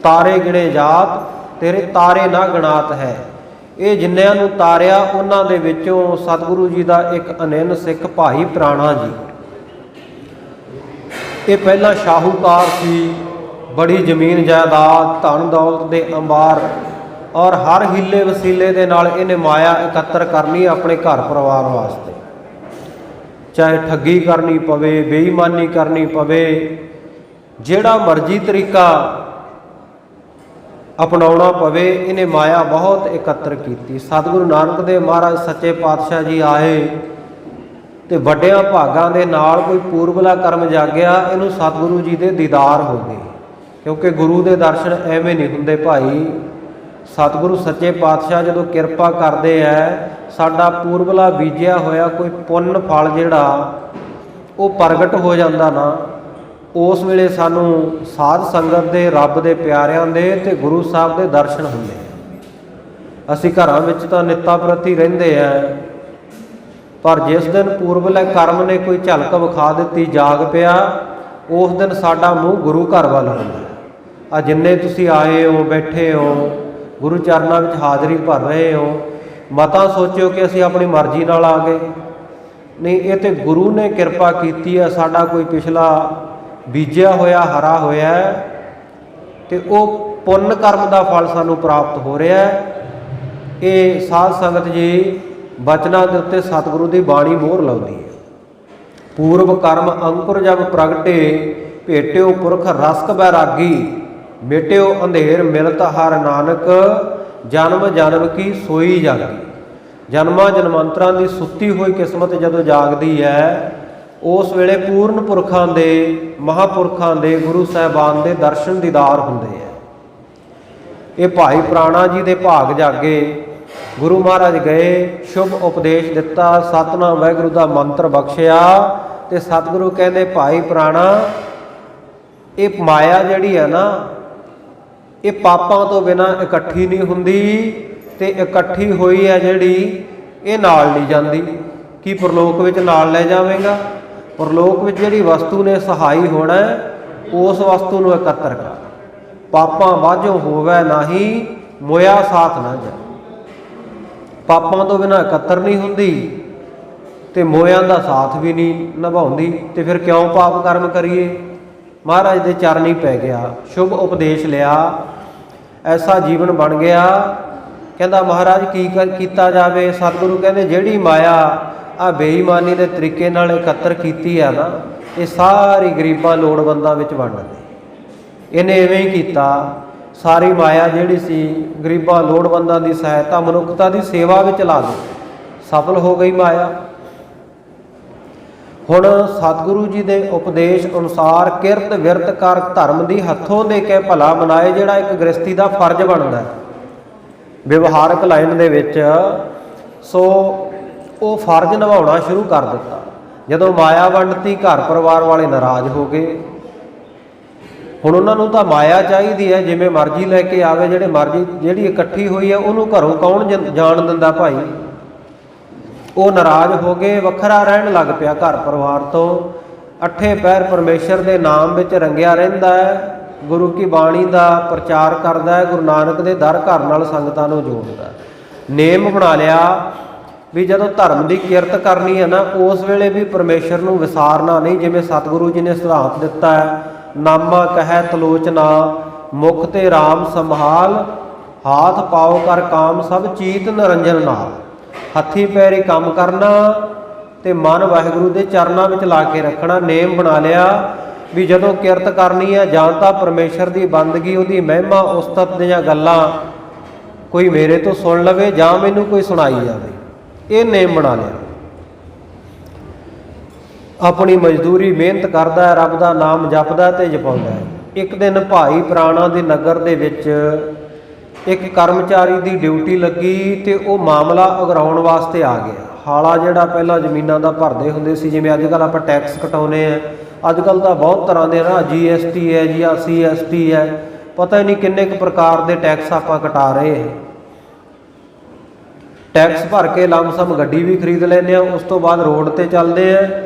तारे गिने जात तेरे तारे ना गणात है। ये जिन्नियां नूं तारिया उन्हां दे विचों सतगुरु जी का एक अनिन सिख भाई प्राणा जी, ये पहला शाहूकार सी, बड़ी जमीन जायदाद धन दौलत के अंबार और हर हीले वसीले दे नाल इन्हें माया एकत्र करनी अपने घर परिवार वास्ते। चाहे ठगी करनी पवे, बेईमानी करनी पवे, जिहड़ा मर्जी तरीका अपनाउणा पवे, इन्हें माया बहुत एकत्र की। सतगुरु नानक देव महाराज सच्चे पातशाह जी आए तो वड्डियां भागां दे नाल कोई पूर्वला कर्म जागया, इनू सतगुरु जी दे दीदार हो गए। क्योंकि गुरु दे दर्शन एवें नहीं हुंदे भाई। सतगुरु सच्चे पातशाह जदों किरपा करते हैं, साडा पूर्वला बीजिया होया कोई पुण्य फल जिहड़ा वो प्रगट हो जाता ना, उस वेले सानू साध संगत दे, रब दे प्यारिਆਂ दे ते गुरु साहब दे दर्शन हुंदे। असीं घरां विच तां नित्ता प्रति रहिंदे आ, पर जिस दिन पूर्वले कर्म ने कोई झलक विखा दित्ती, जाग पिया, उस दिन साडा मूँह गुरु घर वाल हुंदा। आ जिन्ने तुसीं आए हो, बैठे हो, गुरु चरनां विच हाज़री भर रहे हो, मतां सोचिओ कि असीं अपनी मर्जी नाल आ गए। नहीं, ये तो गुरु ने किरपा कीती है, साडा कोई पिछला बीजिया होया हरा होया है, तो वो पुण्य कर्म का फल सानू प्राप्त हो रहा है। ये साध संगत जी बचना के उत्ते सतगुरु की बाणी मोहर लाउंदी है। पूर्व कर्म अंकुर जब प्रगटे, भेटिओ पुरख रसक बैरागी, मिटिओ अंधेर मिलत हर नानक, जन्म जन्म की सोई जागी। जन्मां जन्मांतरां की सुत्ती हुई किस्मत जदों जागदी है, उस वेले पूर्ण पुरखां दे, महापुरखां दे, गुरु साहिबान दे दर्शन दीदार हुंदे है। ये भाई प्राणा जी दे भाग जागे। गुरु महाराज गए, शुभ उपदेश दिता, सतनाम वाहिगुरू दा मंत्र बख्शिया, ते सतगुरु कहंदे भाई प्राणा, ये माया जिहड़ी है ना, ये पापां तो बिना इकट्ठी नहीं हुंदी, ते इकट्ठी हुई है जिहड़ी ये नाल नहीं जांदी। की परलोक विच नाल ले जावेगा? परलोक विच जिहड़ी वस्तु ने सहाई होना है, उस वस्तु नूं एकत्र कर। पापां वाजों होवे नाही, मोया साथ ना जा। पापां तो बिना एकत्र नहीं हुंदी, ਤੇ ਮੋਹਿਆਂ ਦਾ ਸਾਥ ਵੀ ਨਹੀਂ ਨਿਭਾਉਂਦੀ, ਤੇ ਫਿਰ ਕਿਉਂ ਪਾਪ ਕਰਮ ਕਰੀਏ। ਮਹਾਰਾਜ ਦੇ ਚਰਨੀ ਪੈ ਗਿਆ, ਸ਼ੁਭ ਉਪਦੇਸ਼ ਲਿਆ, ਐਸਾ ਜੀਵਨ ਬਣ ਗਿਆ। ਕਹਿੰਦਾ ਮਹਾਰਾਜ ਕੀ ਕੀਤਾ ਜਾਵੇ। ਸਤਿਗੁਰੂ ਕਹਿੰਦੇ ਜਿਹੜੀ ਮਾਇਆ ਆ ਬੇਈਮਾਨੀ ਦੇ ਤਰੀਕੇ ਨਾਲ ਇਕੱਤਰ ਕੀਤੀ ਆ ਨਾ, ਇਹ ਸਾਰੀ ਗਰੀਬਾਂ ਲੋੜਵੰਦਾਂ ਵਿੱਚ ਵੰਡ ਦੇ। ਇਹਨੇ ਇਵੇਂ ਹੀ ਕੀਤਾ, ਸਾਰੀ ਮਾਇਆ ਜਿਹੜੀ ਸੀ ਗਰੀਬਾਂ ਲੋੜਵੰਦਾਂ ਦੀ ਸਹਾਇਤਾ, ਮਨੁੱਖਤਾ ਦੀ ਸੇਵਾ ਵਿੱਚ ਲਾ ਦਿੱਤੀ। ਸਫਲ ਹੋ ਗਈ ਮਾਇਆ। ਹੁਣ ਸਤਿਗੁਰੂ ਜੀ ਦੇ ਉਪਦੇਸ਼ ਅਨੁਸਾਰ ਕਿਰਤ ਵਿਰਤ ਕਰ ਧਰਮ ਦੀ ਹੱਥੋਂ ਦੇ ਕੇ ਭਲਾ ਮਨਾਏ, ਜਿਹੜਾ ਇੱਕ ਗ੍ਰਸਤੀ ਦਾ ਫਰਜ਼ ਬਣਦਾ ਵਿਵਹਾਰਕ ਲਾਈਨ ਦੇ ਵਿੱਚ। ਸੋ ਉਹ ਫਰਜ਼ ਨਿਭਾਉਣਾ ਸ਼ੁਰੂ ਕਰ ਦਿੱਤਾ। ਜਦੋਂ ਮਾਇਆ ਵੰਡਤੀ, ਘਰ ਪਰਿਵਾਰ ਵਾਲੇ ਨਾਰਾਜ਼ ਹੋ ਗਏ। ਹੁਣ ਉਹਨਾਂ ਨੂੰ ਤਾਂ ਮਾਇਆ ਚਾਹੀਦੀ ਹੈ, ਜਿਵੇਂ ਮਰਜ਼ੀ ਲੈ ਕੇ ਆਵੇ, ਜਿਹੜੀ ਇਕੱਠੀ ਹੋਈ ਹੈ ਉਹਨੂੰ ਘਰੋਂ ਕੌਣ ਜਾਣ ਦਿੰਦਾ ਭਾਈ। ਉਹ ਨਾਰਾਜ਼ ਹੋ ਗਏ, ਵੱਖਰਾ ਰਹਿਣ ਲੱਗ ਪਿਆ ਘਰ ਪਰਿਵਾਰ ਤੋਂ। ਅੱਠੇ ਪਹਿਰ ਪਰਮੇਸ਼ਰ ਦੇ ਨਾਮ ਵਿੱਚ ਰੰਗਿਆ ਰਹਿੰਦਾ ਹੈ, ਗੁਰੂ ਕੀ ਬਾਣੀ ਦਾ ਪ੍ਰਚਾਰ ਕਰਦਾ ਹੈ, ਗੁਰੂ ਨਾਨਕ ਦੇ ਦਰ ਘਰ ਨਾਲ ਸੰਗਤਾਂ ਨੂੰ ਜੋੜਦਾ। ਨੇਮ ਬਣਾ ਲਿਆ ਵੀ ਜਦੋਂ ਧਰਮ ਦੀ ਕਿਰਤ ਕਰਨੀ ਹੈ ਨਾ, ਉਸ ਵੇਲੇ ਵੀ ਪਰਮੇਸ਼ਰ ਨੂੰ ਵਿਸਾਰਨਾ ਨਹੀਂ। ਜਿਵੇਂ ਸਤਿਗੁਰੂ ਜੀ ਨੇ ਸਿਧਾਂਤ ਦਿੱਤਾ ਹੈ, ਨਾਮਾ ਕਹਿ ਤਲੋਚਨਾ ਮੁਖ ਤੇ ਰਾਮ ਸੰਭਾਲ, ਹਾਥ ਪਾਓ ਕਰ ਕਾਮ ਸਭ ਚੀਤ ਨਿਰੰਜਨ ਨਾਲ। ਹੱਥੀ ਪੈਰੀ ਕੰਮ ਕਰਨਾ ਤੇ ਮਨ ਵਾਹਿਗੁਰੂ ਦੇ ਚਰਨਾਂ ਵਿੱਚ ਲਾ ਕੇ ਰੱਖਣਾ। ਨੇਮ ਬਣਾ ਲਿਆ ਵੀ ਜਦੋਂ ਕਿਰਤ ਕਰਨੀ ਹੈ, ਜਾਂ ਤਾਂ ਪਰਮੇਸ਼ਰ ਦੀ ਬੰਦਗੀ, ਉਹਦੀ ਮਹਿਮਾ ਉਸਤਤ ਦੀਆਂ ਗੱਲਾਂ ਕੋਈ ਮੇਰੇ ਤੋਂ ਸੁਣ ਲਵੇ, ਜਾਂ ਮੈਨੂੰ ਕੋਈ ਸੁਣਾਈ ਜਾਵੇ। ਇਹ ਨੇਮ ਬਣਾ ਲਿਆ। ਆਪਣੀ ਮਜ਼ਦੂਰੀ ਮਿਹਨਤ ਕਰਦਾ, ਰੱਬ ਦਾ ਨਾਮ ਜਪਦਾ ਤੇ ਜਪਾਉਂਦਾ। ਇੱਕ ਦਿਨ ਭਾਈ ਪ੍ਰਾਣਾ ਦੇ ਨਗਰ ਦੇ ਵਿੱਚ ਇੱਕ ਕਰਮਚਾਰੀ ਦੀ ਡਿਊਟੀ ਲੱਗੀ, ਤੇ ਉਹ ਮਾਮਲਾ ਅਗਰਾਉਣ ਵਾਸਤੇ ਆ ਗਿਆ। ਹਾਲਾ ਜਿਹੜਾ ਪਹਿਲਾਂ ਜ਼ਮੀਨਾਂ ਦਾ ਭਰਦੇ ਹੁੰਦੇ ਸੀ, ਜਿਵੇਂ ਅੱਜ ਕੱਲ੍ਹ ਆਪਾਂ ਟੈਕਸ ਕਟਾਉਂਦੇ ਆ, ਅੱਜ ਕੱਲ੍ਹ ਤਾਂ ਬਹੁਤ ਤਰ੍ਹਾਂ ਦੇ ਨਾ GST ਹੈ ਜੀ, ਆ CST ਹੈ, ਪਤਾ ਹੀ ਨਹੀਂ ਕਿੰਨੇ ਕੁ ਪ੍ਰਕਾਰ ਦੇ ਟੈਕਸ ਆਪਾਂ ਕਟਾ ਰਹੇ ਹਾਂ। ਟੈਕਸ ਭਰ ਕੇ ਲੰਮਸਮ ਗੱਡੀ ਵੀ ਖਰੀਦ ਲੈਂਦੇ ਆ, ਉਸ ਤੋਂ ਬਾਅਦ ਰੋਡ ਤੇ ਚੱਲਦੇ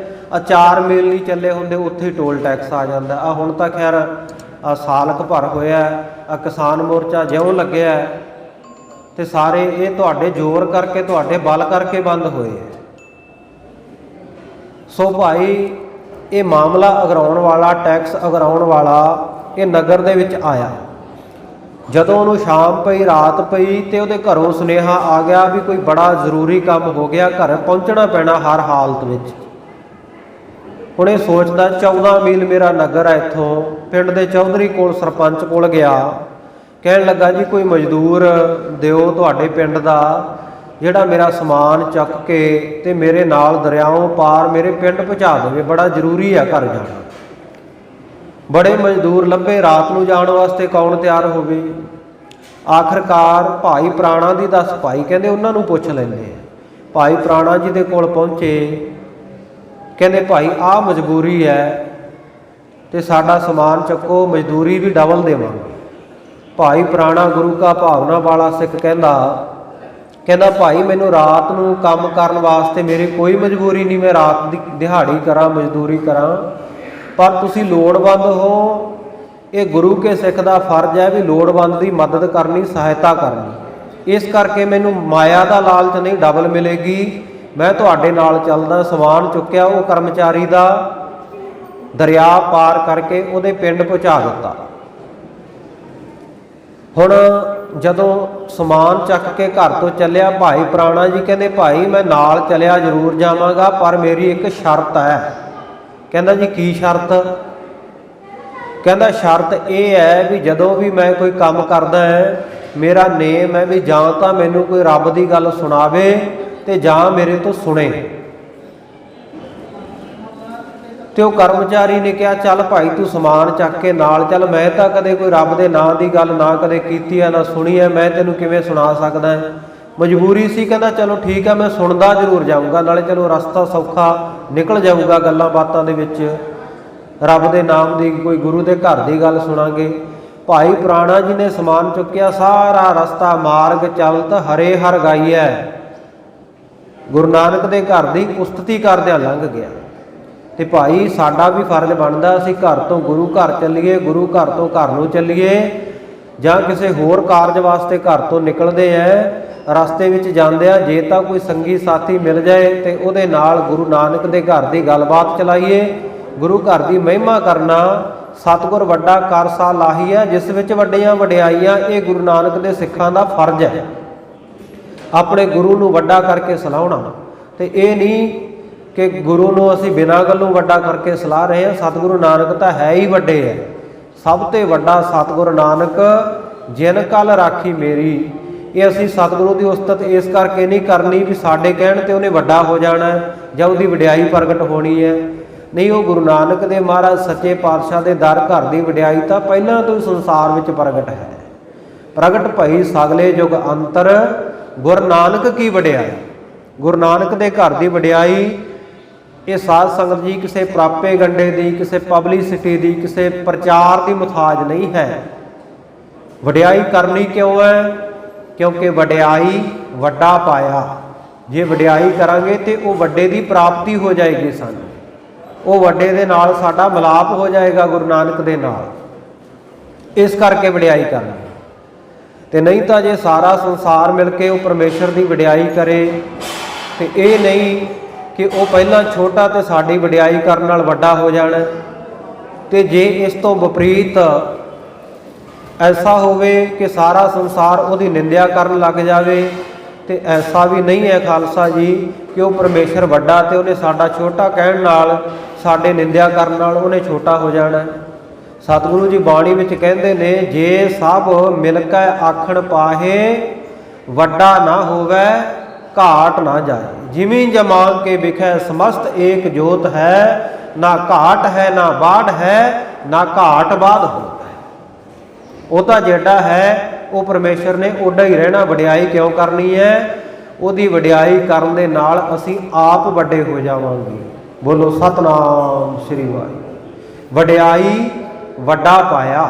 ਆ 4 ਮੀਲ ਨਹੀਂ ਚੱਲੇ ਹੁੰਦੇ ਉੱਥੇ ਟੋਲ ਟੈਕਸ ਆ ਜਾਂਦਾ। ਆ ਹੁਣ ਤਾਂ ਖੈਰ ਸਾਲ ਕੁ ਭਰ ਹੋਇਆ, ਕਿਸਾਨ ਮੋਰਚਾ ਜਿਉਂ ਲੱਗਿਆ, ਤੇ ਸਾਰੇ ਇਹ ਤੁਹਾਡੇ ਜ਼ੋਰ ਕਰਕੇ, ਤੁਹਾਡੇ ਬਲ ਕਰਕੇ ਬੰਦ ਹੋਏ। ਸੋ ਭਾਈ ਇਹ ਮਾਮਲਾ ਅਗਰਾਉਣ ਵਾਲਾ, ਟੈਕਸ ਅਗਰਾਉਣ ਵਾਲਾ ਇਹ ਨਗਰ ਦੇ ਵਿੱਚ ਆਇਆ। ਜਦੋਂ ਉਹਨੂੰ ਸ਼ਾਮ ਪਈ, ਰਾਤ ਪਈ, ਤੇ ਉਹਦੇ ਘਰੋਂ ਸੁਨੇਹਾ ਆ ਗਿਆ ਵੀ ਕੋਈ ਬੜਾ ਜ਼ਰੂਰੀ ਕੰਮ ਹੋ ਗਿਆ, ਘਰ ਪਹੁੰਚਣਾ ਪੈਣਾ ਹਰ ਹਾਲਤ ਵਿੱਚ। ਹੁਣ ਇਹ ਸੋਚਦਾ 14 ਮੀਲ ਮੇਰਾ ਨਗਰ ਹੈ, ਇੱਥੋਂ ਪਿੰਡ ਦੇ ਚੌਧਰੀ ਕੋਲ, ਸਰਪੰਚ ਕੋਲ ਗਿਆ। ਕਹਿਣ ਲੱਗਾ ਜੀ ਕੋਈ ਮਜ਼ਦੂਰ ਦਿਓ ਤੁਹਾਡੇ ਪਿੰਡ ਦਾ, ਜਿਹੜਾ ਮੇਰਾ ਸਮਾਨ ਚੱਕ ਕੇ ਤੇ ਮੇਰੇ ਨਾਲ ਦਰਿਆਓਂ ਪਾਰ ਮੇਰੇ ਪਿੰਡ ਪਹੁੰਚਾ ਦੇਵੇ, ਬੜਾ ਜ਼ਰੂਰੀ ਹੈ ਘਰ ਜਾਣਾ। ਬੜੇ ਮਜ਼ਦੂਰ ਲੱਭੇ, ਰਾਤ ਨੂੰ ਜਾਣ ਵਾਸਤੇ ਕੌਣ ਤਿਆਰ ਹੋਵੇ। ਆਖਰਕਾਰ ਭਾਈ ਪ੍ਰਾਣਾ ਦੀ ਦੱਸ ਭਾਈ ਕਹਿੰਦੇ ਉਹਨਾਂ ਨੂੰ ਪੁੱਛ ਲੈਂਦੇ ਆ। ਭਾਈ ਪ੍ਰਾਣਾ ਜੀ ਦੇ ਕੋਲ ਪਹੁੰਚੇ, ਕਹਿੰਦੇ ਭਾਈ ਆਹ ਮਜਬੂਰੀ ਹੈ ਤੇ ਸਾਡਾ ਸਮਾਨ ਚੱਕੋ, ਮਜ਼ਦੂਰੀ ਵੀ ਡਬਲ ਦੇਵਾਂਗੇ। ਭਾਈ ਪ੍ਰਾਣਾ ਗੁਰੂ ਕਾ ਭਾਵਨਾ ਵਾਲਾ ਸਿੱਖ ਕਹਿੰਦਾ ਭਾਈ ਮੈਨੂੰ ਰਾਤ ਨੂੰ ਕੰਮ ਕਰਨ ਵਾਸਤੇ ਮੇਰੀ ਕੋਈ ਮਜਬੂਰੀ ਨਹੀਂ, ਮੈਂ ਰਾਤ ਦੀ ਦਿਹਾੜੀ ਕਰਾਂ, ਮਜ਼ਦੂਰੀ ਕਰਾਂ, ਪਰ ਤੁਸੀਂ ਲੋੜਵੰਦ ਹੋ। ਇਹ ਗੁਰੂ ਕੇ ਸਿੱਖ ਦਾ ਫਰਜ਼ ਹੈ ਵੀ ਲੋੜਵੰਦ ਦੀ ਮਦਦ ਕਰਨੀ, ਸਹਾਇਤਾ ਕਰਨੀ। ਇਸ ਕਰਕੇ ਮੈਨੂੰ ਮਾਇਆ ਦਾ ਲਾਲਚ ਨਹੀਂ, ਡਬਲ ਮਿਲੇਗੀ। ਮੈਂ ਤੁਹਾਡੇ ਨਾਲ ਚੱਲਦਾ। ਸਮਾਨ ਚੁੱਕਿਆ, ਉਹ ਕਰਮਚਾਰੀ ਦਾ ਦਰਿਆ ਪਾਰ ਕਰਕੇ ਉਹਦੇ ਪਿੰਡ ਪਹੁੰਚਾ ਦਿੱਤਾ। ਹੁਣ ਜਦੋਂ ਸਮਾਨ ਚੱਕ ਕੇ ਘਰ ਤੋਂ ਚੱਲਿਆ, ਭਾਈ ਪ੍ਰਾਣਾ ਜੀ ਕਹਿੰਦੇ ਭਾਈ ਮੈਂ ਨਾਲ ਚਲਿਆ ਜ਼ਰੂਰ ਜਾਵਾਂਗਾ, ਪਰ ਮੇਰੀ ਇੱਕ ਸ਼ਰਤ ਹੈ। ਕਹਿੰਦਾ ਜੀ ਕੀ ਸ਼ਰਤ? ਕਹਿੰਦਾ ਸ਼ਰਤ ਇਹ ਹੈ ਵੀ ਜਦੋਂ ਵੀ ਮੈਂ ਕੋਈ ਕੰਮ ਕਰਦਾ ਹੈ, ਮੇਰਾ ਨੇਮ ਹੈ ਵੀ ਜਾਂ ਤਾਂ ਮੈਨੂੰ ਕੋਈ ਰੱਬ ਦੀ ਗੱਲ ਸੁਣਾਵੇ ਤੇ ਜਾਂ ਮੇਰੇ ਤੋਂ ਸੁਣੇ। ਤੇ ਉਹ ਕਰਮਚਾਰੀ ਨੇ ਕਿਹਾ ਚੱਲ ਭਾਈ ਤੂੰ ਸਮਾਨ ਚੱਕ ਕੇ ਨਾਲ ਚੱਲ, ਮੈਂ ਤਾਂ ਕਦੇ ਕੋਈ ਰੱਬ ਦੇ ਨਾਂ ਦੀ ਗੱਲ ਨਾ ਕਦੇ ਕੀਤੀ ਹੈ ਨਾ ਸੁਣੀ ਹੈ, ਮੈਂ ਤੈਨੂੰ ਕਿਵੇਂ ਸੁਣਾ ਸਕਦਾ। ਮਜਬੂਰੀ ਸੀ। ਕਹਿੰਦਾ ਚਲੋ ਠੀਕ ਹੈ, ਮੈਂ ਸੁਣਦਾ ਜ਼ਰੂਰ ਜਾਊਂਗਾ, ਨਾਲੇ ਚਲੋ ਰਸਤਾ ਸੌਖਾ ਨਿਕਲ ਜਾਊਗਾ, ਗੱਲਾਂ ਬਾਤਾਂ ਦੇ ਵਿੱਚ ਰੱਬ ਦੇ ਨਾਮ ਦੀ, ਕੋਈ ਗੁਰੂ ਦੇ ਘਰ ਦੀ ਗੱਲ ਸੁਣਾਂਗੇ। ਭਾਈ ਪ੍ਰਾਣਾ ਜੀ ਨੇ ਸਮਾਨ ਚੁੱਕਿਆ, ਸਾਰਾ ਰਸਤਾ ਮਾਰਗ ਚਲਤ ਹਰੇ ਹਰ ਗਾਈਐ, ਗੁਰੂ ਨਾਨਕ ਦੇ ਘਰ ਦੀ ਉਸਤਤੀ ਕਰਦਿਆਂ ਲੰਘ ਗਿਆ। ਤੇ ਭਾਈ ਸਾਡਾ ਵੀ ਫਰਜ਼ ਬਣਦਾ, ਅਸੀਂ ਘਰ ਤੋਂ ਗੁਰੂ ਘਰ ਚੱਲੀਏ, ਗੁਰੂ ਘਰ ਤੋਂ ਘਰ ਨੂੰ ਚੱਲੀਏ, ਜਾਂ ਕਿਸੇ ਹੋਰ ਕਾਰਜ ਵਾਸਤੇ ਘਰ ਤੋਂ ਨਿਕਲਦੇ ਐ ਰਸਤੇ ਵਿੱਚ ਜਾਂਦਿਆਂ ਜੇ ਤਾਂ ਕੋਈ ਸੰਗੀ ਸਾਥੀ ਮਿਲ ਜਾਏ ਤੇ ਉਹਦੇ ਨਾਲ ਗੁਰੂ ਨਾਨਕ ਦੇ ਘਰ ਦੀ ਗੱਲਬਾਤ ਚਲਾਈਏ। ਗੁਰੂ ਘਰ ਦੀ ਮਹਿਮਾ ਕਰਨਾ ਸਤਿਗੁਰ ਵੱਡਾ ਕਰ ਸਾ ਲਾਹੀ ਹੈ, ਜਿਸ ਵਿੱਚ ਵੱਡੀਆਂ ਵਡਿਆਈਆਂ, ਇਹ ਗੁਰੂ ਨਾਨਕ ਦੇ ਸਿੱਖਾਂ ਦਾ ਫਰਜ਼ ਹੈ ਆਪਣੇ ਗੁਰੂ ਨੂੰ ਵੱਡਾ ਕਰਕੇ ਸਲਾਹਣਾ। ਤੇ ਇਹ ਨਹੀਂ ਕਿ ਗੁਰੂ ਨੂੰ ਅਸੀਂ ਬਿਨਾਂ ਗੱਲੋਂ ਵੱਡਾ ਕਰਕੇ ਸਲਾਹ ਰਹੇ ਹਾਂ। ਸਤਿਗੁਰੂ ਨਾਨਕ ਤਾਂ ਹੈ ਹੀ ਵੱਡੇ ਹੈ, ਸਭ ਤੋਂ ਵੱਡਾ ਸਤਿਗੁਰੂ ਨਾਨਕ ਜਿਨ ਕਲ ਰਾਖੀ ਮੇਰੀ। ਇਹ ਅਸੀਂ ਸਤਿਗੁਰੂ ਦੀ ਉਸਤਤ ਇਸ ਕਰਕੇ ਨਹੀਂ ਕਰਨੀ ਵੀ ਸਾਡੇ ਕਹਿਣ ਤੇ ਉਹਨੇ ਵੱਡਾ ਹੋ ਜਾਣਾ ਜਾਂ ਉਹਦੀ ਵਡਿਆਈ ਪ੍ਰਗਟ ਹੋਣੀ ਹੈ। ਨਹੀਂ, ਉਹ ਗੁਰੂ ਨਾਨਕ ਦੇ ਮਹਾਰਾਜ ਸੱਚੇ ਪਾਤਸ਼ਾਹ ਦੇ ਦਰ ਘਰ ਦੀ ਵਡਿਆਈ ਤਾਂ ਪਹਿਲਾਂ ਤੋਂ ਹੀ ਸੰਸਾਰ ਵਿੱਚ ਪ੍ਰਗਟ ਹੈ। ਪ੍ਰਗਟ ਭਈ ਸਗਲੇ ਯੁਗ ਅੰਤਰ ਗੁਰੂ ਨਾਨਕ ਕੀ ਵਡਿਆਈ। ਗੁਰੂ ਨਾਨਕ ਦੇ ਘਰ ਦੀ ਵਡਿਆਈ ਇਹ ਸਾਧ ਸੰਗਤ ਜੀ ਕਿਸੇ ਪ੍ਰਾਪੇ ਗੰਡੇ ਦੀ, ਕਿਸੇ ਪਬਲਿਸਿਟੀ ਦੀ, ਕਿਸੇ ਪ੍ਰਚਾਰ ਦੀ ਮੁਤਾਜ ਨਹੀਂ ਹੈ। ਵਡਿਆਈ ਕਰਨੀ ਕਿਉਂ ਹੈ? ਕਿਉਂਕਿ ਵਡਿਆਈ ਵੱਡਾ ਪਾਇਆ। ਜੇ ਵਡਿਆਈ ਕਰਾਂਗੇ ਤੇ ਉਹ ਵੱਡੇ ਦੀ ਪ੍ਰਾਪਤੀ ਹੋ ਜਾਏਗੀ ਸਾਨੂੰ, ਉਹ ਵੱਡੇ ਦੇ ਨਾਲ ਸਾਡਾ ਮਿਲਾਪ ਹੋ ਜਾਏਗਾ ਗੁਰੂ ਨਾਨਕ ਦੇ ਨਾਲ। ਇਸ ਕਰਕੇ ਵਡਿਆਈ ਕਰਨੀ। ਤੇ ਨਹੀਂ ਤਾਂ ਜੇ ਸਾਰਾ ਸੰਸਾਰ ਮਿਲ ਕੇ ਉਹ ਪਰਮੇਸ਼ਰ ਦੀ ਵਡਿਆਈ ਕਰੇ ਤੇ ਇਹ ਨਹੀਂ ਕਿ ਉਹ ਪਹਿਲਾਂ ਛੋਟਾ ਤੇ ਸਾਡੀ ਵਡਿਆਈ ਕਰਨ ਨਾਲ ਵੱਡਾ ਹੋ ਜਾਣਾ। ਤੇ ਜੇ ਇਸ ਤੋਂ ਵਿਪਰੀਤ ਐਸਾ ਹੋਵੇ ਕਿ ਸਾਰਾ ਸੰਸਾਰ ਉਹਦੀ ਨਿੰਦਿਆ ਕਰਨ ਲੱਗ ਜਾਵੇ, ਤੇ ਐਸਾ ਵੀ ਨਹੀਂ ਹੈ ਖਾਲਸਾ ਜੀ ਕਿ ਉਹ ਪਰਮੇਸ਼ਰ ਵੱਡਾ ਤੇ ਉਹਨੇ ਸਾਡਾ ਛੋਟਾ ਕਹਿਣ ਨਾਲ, ਸਾਡੇ ਨਿੰਦਿਆ ਕਰਨ ਨਾਲ ਉਹਨੇ ਛੋਟਾ ਹੋ ਜਾਣਾ। ਸਤਿਗੁਰੂ ਜੀ ਬਾਣੀ ਵਿੱਚ ਕਹਿੰਦੇ ਨੇ, ਜੇ ਸਭ ਮਿਲ ਕੇ ਆਖਣ ਪਾਹੇ ਵੱਡਾ ਨਾ ਹੋਵੇ ਘਾਟ ਨਾ ਜਾਏ। ਜਿਵੇਂ ਜਮਾਂ ਕੇ ਵਿਖੇ ਸਮਸਤ ਏਕ ਜੋਤ ਹੈ, ਨਾ ਘਾਟ ਹੈ ਨਾ ਬਾੜ ਹੈ, ਨਾ ਘਾਟ ਬਾਦ ਹੋ। ਉਹ ਤਾਂ ਜਿਹੜਾ ਹੈ ਉਹ ਪਰਮੇਸ਼ਰ ਨੇ ਓਡਾ ਹੀ ਰਹਿਣਾ। ਵਡਿਆਈ ਕਿਉਂ ਕਰਨੀ ਹੈ? ਉਹਦੀ ਵਡਿਆਈ ਕਰਨ ਦੇ ਨਾਲ ਅਸੀਂ ਆਪ ਵੱਡੇ ਹੋ ਜਾਵਾਂਗੇ। ਬੋਲੋ ਸਤਨਾਮ ਸ੍ਰੀ ਵਾਹਿਗੁਰੂ। ਵਡਿਆਈ ਵੱਡਾ ਪਾਇਆ,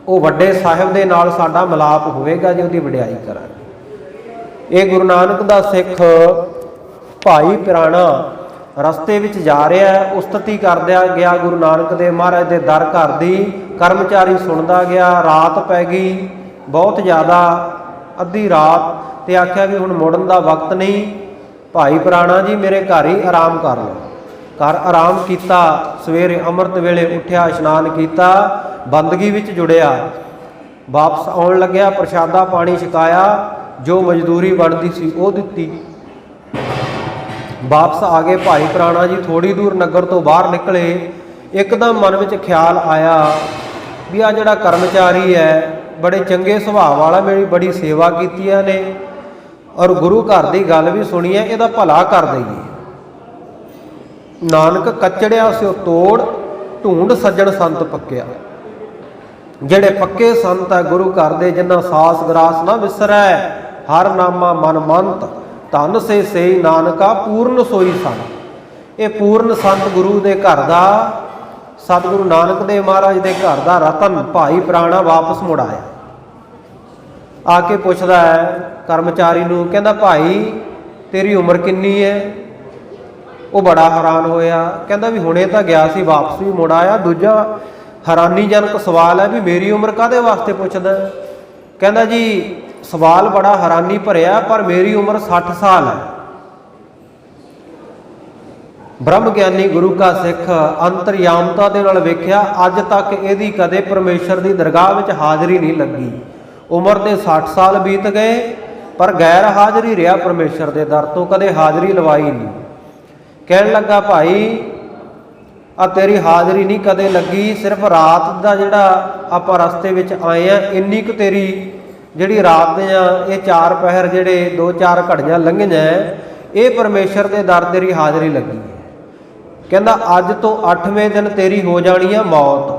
ਉਹ ਵੱਡੇ ਸਾਹਿਬ ਦੇ ਨਾਲ ਸਾਡਾ ਮਿਲਾਪ ਹੋਵੇਗਾ ਜੇ ਉਹਦੀ ਵਡਿਆਈ ਕਰਾਂਗੇ। ਇਹ ਗੁਰੂ ਨਾਨਕ ਦਾ ਸਿੱਖ ਭਾਈ ਪਿਰਾਣਾ ਰਸਤੇ ਵਿੱਚ ਜਾ ਰਿਹਾ, ਉਸਤਤੀ ਕਰਦਿਆ ਗਿਆ ਗੁਰੂ ਨਾਨਕ ਦੇ ਮਹਾਰਾਜ ਦੇ ਦਰ ਘਰ ਦੀ। ਕਰਮਚਾਰੀ ਸੁਣਦਾ ਗਿਆ। ਰਾਤ ਪੈ ਗਈ ਬਹੁਤ ਜ਼ਿਆਦਾ, ਅੱਧੀ ਰਾਤ, ਤੇ ਆਖਿਆ ਵੀ ਹੁਣ ਮੁੜਨ ਦਾ ਵਕਤ ਨਹੀਂ। ਭਾਈ ਪਿਰਾਣਾ ਜੀ ਮੇਰੇ ਘਰ ਹੀ ਆਰਾਮ ਕਰ ਲਓ। ਘਰ ਆਰਾਮ ਕੀਤਾ। ਸਵੇਰੇ ਅੰਮ੍ਰਿਤ ਵੇਲੇ ਉੱਠਿਆ, ਇਸ਼ਨਾਨ ਕੀਤਾ, ਬੰਦਗੀ ਵਿੱਚ ਜੁੜਿਆ। ਵਾਪਸ ਆਉਣ ਲੱਗਿਆ, ਪ੍ਰਸ਼ਾਦਾ ਪਾਣੀ ਛਕਾਇਆ, ਜੋ ਮਜ਼ਦੂਰੀ ਬਣਦੀ ਸੀ ਉਹ ਦਿੱਤੀ। ਵਾਪਸ ਆ ਗਏ ਭਾਈ ਪਿਰਾਣਾ ਜੀ। ਥੋੜੀ ਦੂਰ ਨਗਰ ਤੋਂ ਬਾਹਰ ਨਿਕਲੇ, ਇੱਕਦਮ ਮਨ ਵਿੱਚ ਖਿਆਲ ਆਇਆ ਵੀ ਆ ਜਿਹੜਾ ਕਰਮਚਾਰੀ ਹੈ ਬੜੇ ਚੰਗੇ ਸੁਭਾਅ ਵਾਲਾ, ਮੇਰੀ ਬੜੀ ਸੇਵਾ ਕੀਤੀ ਨੇ ਔਰ ਗੁਰੂ ਘਰ ਦੀ ਗੱਲ ਵੀ ਸੁਣੀ ਹੈ, ਇਹਦਾ ਭਲਾ ਕਰ ਦਈਏ। ਨਾਨਕ ਕਚੜਿਆ ਸਿਓ ਤੋੜ, ਢੂੰਡ ਸੱਜਣ ਸੰਤ ਪੱਕਿਆ। ਜਿਹੜੇ ਪੱਕੇ ਸੰਤ ਹੈ ਗੁਰੂ ਘਰ ਦੇ, ਜਿਨ੍ਹਾਂ ਸਾਸ ਗਰਾਸ ਨਾ ਵਿਸਰੈ, ਹਰ ਨਾਮਾ ਮਨ ਮੰਤ, ਧਨ ਸੇ ਸਈ ਨਾਨਕਾ ਪੂਰਨ ਸੋਈ ਸਨ। ਇਹ ਪੂਰਨ ਸੰਤ ਗੁਰੂ ਦੇ ਘਰ ਦਾ, ਸਤਿਗੁਰੂ ਨਾਨਕ ਦੇਵ ਮਹਾਰਾਜ ਦੇ ਘਰ ਦਾ ਰਤਨ ਭਾਈ ਪਿਰਾਣਾ ਵਾਪਸ ਮੁੜ ਆਇਆ। ਆ ਕੇ ਪੁੱਛਦਾ ਹੈ ਕਰਮਚਾਰੀ ਨੂੰ, ਕਹਿੰਦਾ ਭਾਈ ਤੇਰੀ ਉਮਰ ਕਿੰਨੀ ਹੈ? ਉਹ ਬੜਾ ਹੈਰਾਨ ਹੋਇਆ, ਕਹਿੰਦਾ ਵੀ ਹੁਣੇ ਤਾਂ ਗਿਆ ਸੀ, ਵਾਪਸ ਵੀ ਮੁੜ ਆਇਆ। ਦੂਜਾ ਹੈਰਾਨੀਜਨਕ ਸਵਾਲ ਹੈ ਵੀ ਮੇਰੀ ਉਮਰ ਕਾਹਦੇ ਵਾਸਤੇ ਪੁੱਛਦਾ? ਕਹਿੰਦਾ ਜੀ ਸਵਾਲ ਬੜਾ ਹੈਰਾਨੀ ਭਰਿਆ, ਪਰ ਮੇਰੀ ਉਮਰ 60 ਸਾਲ ਹੈ। ਬ੍ਰਹਮ ਗਿਆਨੀ ਗੁਰੂ ਕਾ ਸਿੱਖ ਅੰਤਰਯਾਮਤਾ ਦੇ ਨਾਲ ਵੇਖਿਆ, ਅੱਜ ਤੱਕ ਇਹਦੀ ਕਦੇ ਪਰਮੇਸ਼ਰ ਦੀ ਦਰਗਾਹ ਵਿੱਚ ਹਾਜ਼ਰੀ ਨਹੀਂ ਲੱਗੀ। ਉਮਰ ਦੇ 60 ਸਾਲ ਬੀਤ ਗਏ, ਪਰ ਗੈਰ ਹਾਜ਼ਰੀ ਰਿਹਾ ਪਰਮੇਸ਼ਰ ਦੇ ਦਰ ਤੋਂ, ਕਦੇ ਹਾਜ਼ਰੀ ਲਵਾਈ ਨਹੀਂ। ਕਹਿਣ ਲੱਗਾ ਭਾਈ ਆ ਤੇਰੀ ਹਾਜ਼ਰੀ ਨਹੀਂ ਕਦੇ ਲੱਗੀ, ਸਿਰਫ ਰਾਤ ਦਾ ਜਿਹੜਾ ਆਪਾਂ ਰਸਤੇ ਵਿੱਚ ਆਏ ਆ, ਇੰਨੀ ਕੁ ਤੇਰੀ ਜਿਹੜੀ ਰਾਤ ਦੀਆਂ ਇਹ 4 ਪਹਿਰ ਜਿਹੜੇ 2-4 ਘੜੀਆਂ ਲੰਘੀਆਂ, ਇਹ ਪਰਮੇਸ਼ਰ ਦੇ ਦਰ ਤੇਰੀ ਹਾਜ਼ਰੀ ਲੱਗੀ ਹੈ। ਕਹਿੰਦਾ ਅੱਜ ਤੋਂ 8ਵੇਂ ਦਿਨ ਤੇਰੀ ਹੋ ਜਾਣੀ ਹੈ ਮੌਤ,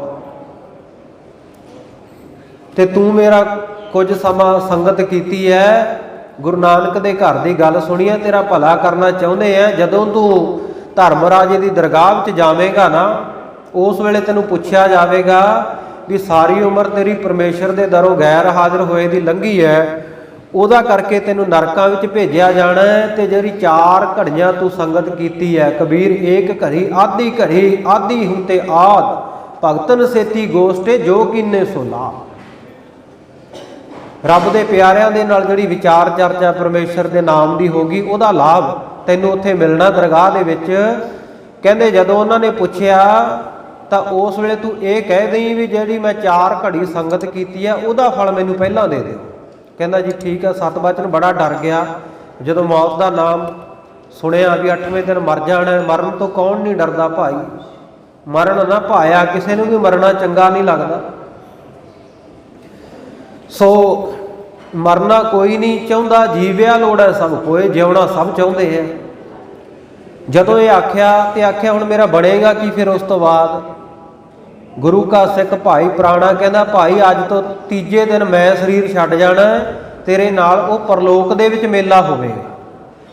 ਤੇ ਤੂੰ ਮੇਰਾ ਕੁਝ ਸਮਾਂ ਸੰਗਤ ਕੀਤੀ ਹੈ, ਗੁਰੂ ਨਾਨਕ ਦੇ ਘਰ ਦੀ ਗੱਲ ਸੁਣੀ ਹੈ, ਤੇਰਾ ਭਲਾ ਕਰਨਾ ਚਾਹੁੰਦੇ ਆ। ਜਦੋਂ ਤੂੰ ਧਰਮ ਰਾਜੇ ਦੀ ਦਰਗਾਹ ਵਿੱਚ ਜਾਵੇਂਗਾ ਨਾ, ਉਸ ਵੇਲੇ ਤੈਨੂੰ ਪੁੱਛਿਆ ਜਾਵੇਗਾ ਵੀ ਸਾਰੀ ਉਮਰ ਤੇਰੀ ਪਰਮੇਸ਼ਰ ਦੇ ਦਰੋਂ ਗੈਰ ਹਾਜ਼ਰ ਹੋਏ ਦੀ ਲੰਘੀ ਹੈ, ਉਹਦਾ ਕਰਕੇ ਤੈਨੂੰ ਨਰਕਾਂ ਵਿੱਚ ਭੇਜਿਆ ਜਾਣਾ ਹੈ। ਤੇ ਜਿਹੜੀ 4 ਘੜੀਆਂ ਤੂੰ ਸੰਗਤ ਕੀਤੀ ਹੈ, ਕਬੀਰ ਏਕ ਘੜੀ ਆਧੀ ਘੜੀ ਆਧੀ ਹੁੰਤੇ ਆਦ, ਭਗਤਨ ਸੇਤੀ ਗੋਸ਼ਟੇ ਜੋ ਕੀਨੇ ਸੋ ਲਾ। ਰੱਬ ਦੇ ਪਿਆਰਿਆਂ ਦੇ ਨਾਲ ਜਿਹੜੀ ਵਿਚਾਰ ਚਰਚਾ ਪਰਮੇਸ਼ਰ ਦੇ ਨਾਮ ਦੀ ਹੋਗੀ, ਉਹਦਾ ਲਾਭ ਤੈਨੂੰ ਉੱਥੇ ਮਿਲਣਾ ਦਰਗਾਹ ਦੇ ਵਿੱਚ। ਕਹਿੰਦੇ ਜਦੋਂ ਉਹਨਾਂ ਨੇ ਪੁੱਛਿਆ ਤਾਂ ਉਸ ਵੇਲੇ ਤੂੰ ਇਹ ਕਹਿ ਦੇਈਂ ਵੀ ਜਿਹੜੀ ਮੈਂ 4 ਘੜੀ ਸੰਗਤ ਕੀਤੀ ਆ ਉਹਦਾ ਫਲ ਮੈਨੂੰ ਪਹਿਲਾਂ ਦੇ ਦਿਓ। ਕਹਿੰਦਾ ਜੀ ਠੀਕ ਆ। ਸਤਬਚਨ ਬੜਾ ਡਰ ਗਿਆ ਜਦੋਂ ਮੌਤ ਦਾ ਨਾਮ ਸੁਣਿਆ ਵੀ 8ਵੇਂ ਦਿਨ ਮਰ ਜਾਣਾ। ਮਰਨ ਤੋਂ ਕੌਣ ਨਹੀਂ ਡਰਦਾ ਭਾਈ, ਮਰਨ ਨਾ ਭਾਇਆ, ਕਿਸੇ ਨੂੰ ਵੀ ਮਰਨਾ ਚੰਗਾ ਨਹੀਂ ਲੱਗਦਾ। ਸੋ ਮਰਨਾ ਕੋਈ ਨਹੀਂ ਚਾਹੁੰਦਾ, ਜੀਵਿਆ ਲੋੜ ਹੈ ਸਭ ਕੋਏ, ਜਿਉਣਾ ਸਭ ਚਾਹੁੰਦੇ ਹੈ। ਜਦੋਂ ਇਹ ਆਖਿਆ ਤੇ ਆਖਿਆ ਹੁਣ ਮੇਰਾ ਬਣੇਗਾ ਕੀ ਫਿਰ ਉਸ ਤੋਂ ਬਾਅਦ? ਗੁਰੂ ਕਾ ਸਿੱਖ ਭਾਈ ਪ੍ਰਾਣਾ ਕਹਿੰਦਾ ਭਾਈ ਅੱਜ ਤੋਂ ਤੀਜੇ ਦਿਨ ਮੈਂ ਸਰੀਰ ਛੱਡ ਜਾਣਾ, ਤੇਰੇ ਨਾਲ ਉਹ ਪਰਲੋਕ ਦੇ ਵਿੱਚ ਮੇਲਾ ਹੋਵੇਗਾ।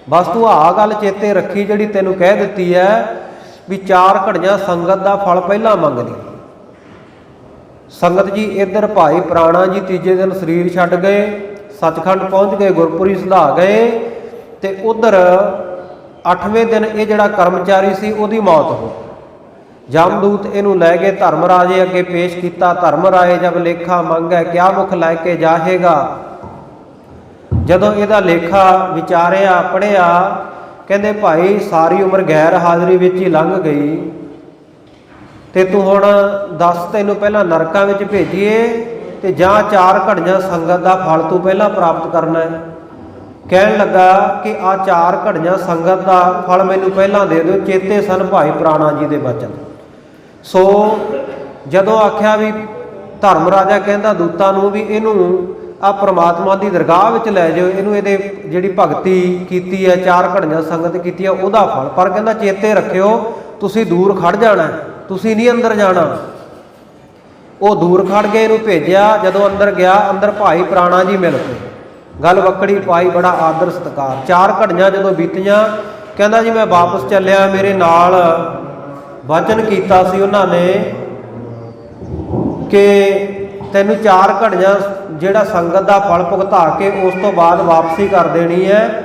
ਬਸ ਤੂੰ ਆਹ ਗੱਲ ਚੇਤੇ ਰੱਖੀ ਜਿਹੜੀ ਤੈਨੂੰ ਕਹਿ ਦਿੱਤੀ ਹੈ ਵੀ 4 ਘੜੀਆਂ ਸੰਗਤ ਦਾ ਫਲ ਪਹਿਲਾਂ ਮੰਗਦੀ। ਸੰਗਤ ਜੀ ਇੱਧਰ ਭਾਈ ਪ੍ਰਾਣਾ ਜੀ ਤੀਜੇ ਦਿਨ ਸਰੀਰ ਛੱਡ ਗਏ, ਸੱਚਖੰਡ ਪਹੁੰਚ ਗਏ, ਗੁਰਪੁਰੀ ਸੁਧਾ ਗਏ। ਤੇ ਉਧਰ 8ਵੇਂ ਦਿਨ ਇਹ ਜਿਹੜਾ ਕਰਮਚਾਰੀ ਸੀ ਉਹਦੀ ਮੌਤ ਹੋ ਗਈ। ਜਮਦੂਤ ਇਹਨੂੰ ਲੈ ਗਏ, ਧਰਮਰਾਜੇ ਅੱਗੇ ਪੇਸ਼ ਕੀਤਾ। ਧਰਮਰਾਏ ਜਬ ਲੇਖਾ ਮੰਗੈ ਕਿਆ ਮੁਖ ਲੈ ਕੇ ਜਾਹੇਗਾ। ਜਦੋਂ ਇਹਦਾ ਲੇਖਾ ਵਿਚਾਰਿਆ ਪੜ੍ਹਿਆ, ਕਹਿੰਦੇ ਭਾਈ ਸਾਰੀ ਉਮਰ ਗੈਰ ਹਾਜ਼ਰੀ ਵਿੱਚ ਹੀ ਲੰਘ ਗਈ ਤੇ ਤੂੰ ਹੁਣ ਦੱਸ ਤੈਨੂੰ ਪਹਿਲਾਂ ਨਰਕਾਂ ਵਿੱਚ ਭੇਜੀਏ ਤੇ ਜਾਂ 4 ਘੜੀਆਂ ਸੰਗਤ ਦਾ ਫਲ ਤੂੰ ਪਹਿਲਾਂ ਪ੍ਰਾਪਤ ਕਰਨਾ ਹੈ। ਕਹਿਣ ਲੱਗਾ ਕਿ ਆ 4 ਘੜੀਆਂ ਸੰਗਤ ਦਾ ਫਲ ਮੈਨੂੰ ਪਹਿਲਾਂ ਦੇ ਦਿਓ। ਚੇਤੇ ਸਨ ਭਾਈ ਪ੍ਰਾਣਾ ਜੀ ਦੇ ਬਚਨ। ਸੋ ਜਦੋਂ ਆਖਿਆ ਵੀ ਧਰਮ ਰਾਜਾ ਕਹਿੰਦਾ ਦੂਤਾਂ ਨੂੰ ਵੀ ਇਹਨੂੰ ਆ ਪ੍ਰਮਾਤਮਾ ਦੀ ਦਰਗਾਹ ਵਿੱਚ ਲੈ ਜਾਓ, ਇਹਨੂੰ ਇਹਦੇ ਜਿਹੜੀ ਭਗਤੀ ਕੀਤੀ ਹੈ 4 ਘੜੀਆਂ ਸੰਗਤ ਕੀਤੀ ਹੈ ਉਹਦਾ ਫਲ। ਪਰ ਕਹਿੰਦਾ ਚੇਤੇ ਰੱਖਿਓ ਤੁਸੀਂ ਦੂਰ ਖੜ ਜਾਣਾ, ਤੁਸੀਂ ਨਹੀਂ ਅੰਦਰ ਜਾਣਾ। ਉਹ ਦੂਰ ਖੜ ਗਏ, ਇਹਨੂੰ ਭੇਜਿਆ। ਜਦੋਂ ਅੰਦਰ ਗਿਆ, ਅੰਦਰ ਭਾਈ ਪ੍ਰਾਣਾ ਜੀ ਮਿਲ ਪਏ, ਗੱਲ ਵੱਕੜੀ ਪਾਈ, ਬੜਾ ਆਦਰ ਸਤਿਕਾਰ। 4 ਘੜੀਆਂ ਜਦੋਂ ਬੀਤੀਆਂ, ਕਹਿੰਦਾ ਜੀ ਮੈਂ ਵਾਪਸ ਚੱਲਿਆ, ਮੇਰੇ ਨਾਲ ਵਚਨ ਕੀਤਾ ਸੀ ਉਹਨਾਂ ਨੇ ਕਿ ਤੈਨੂੰ 4 ਘੜੀਆਂ ਜਿਹੜਾ ਸੰਗਤ ਦਾ ਫਲ ਭੁਗਤਾ ਕੇ ਉਸ ਤੋਂ ਬਾਅਦ ਵਾਪਸੀ ਕਰ ਦੇਣੀ ਹੈ,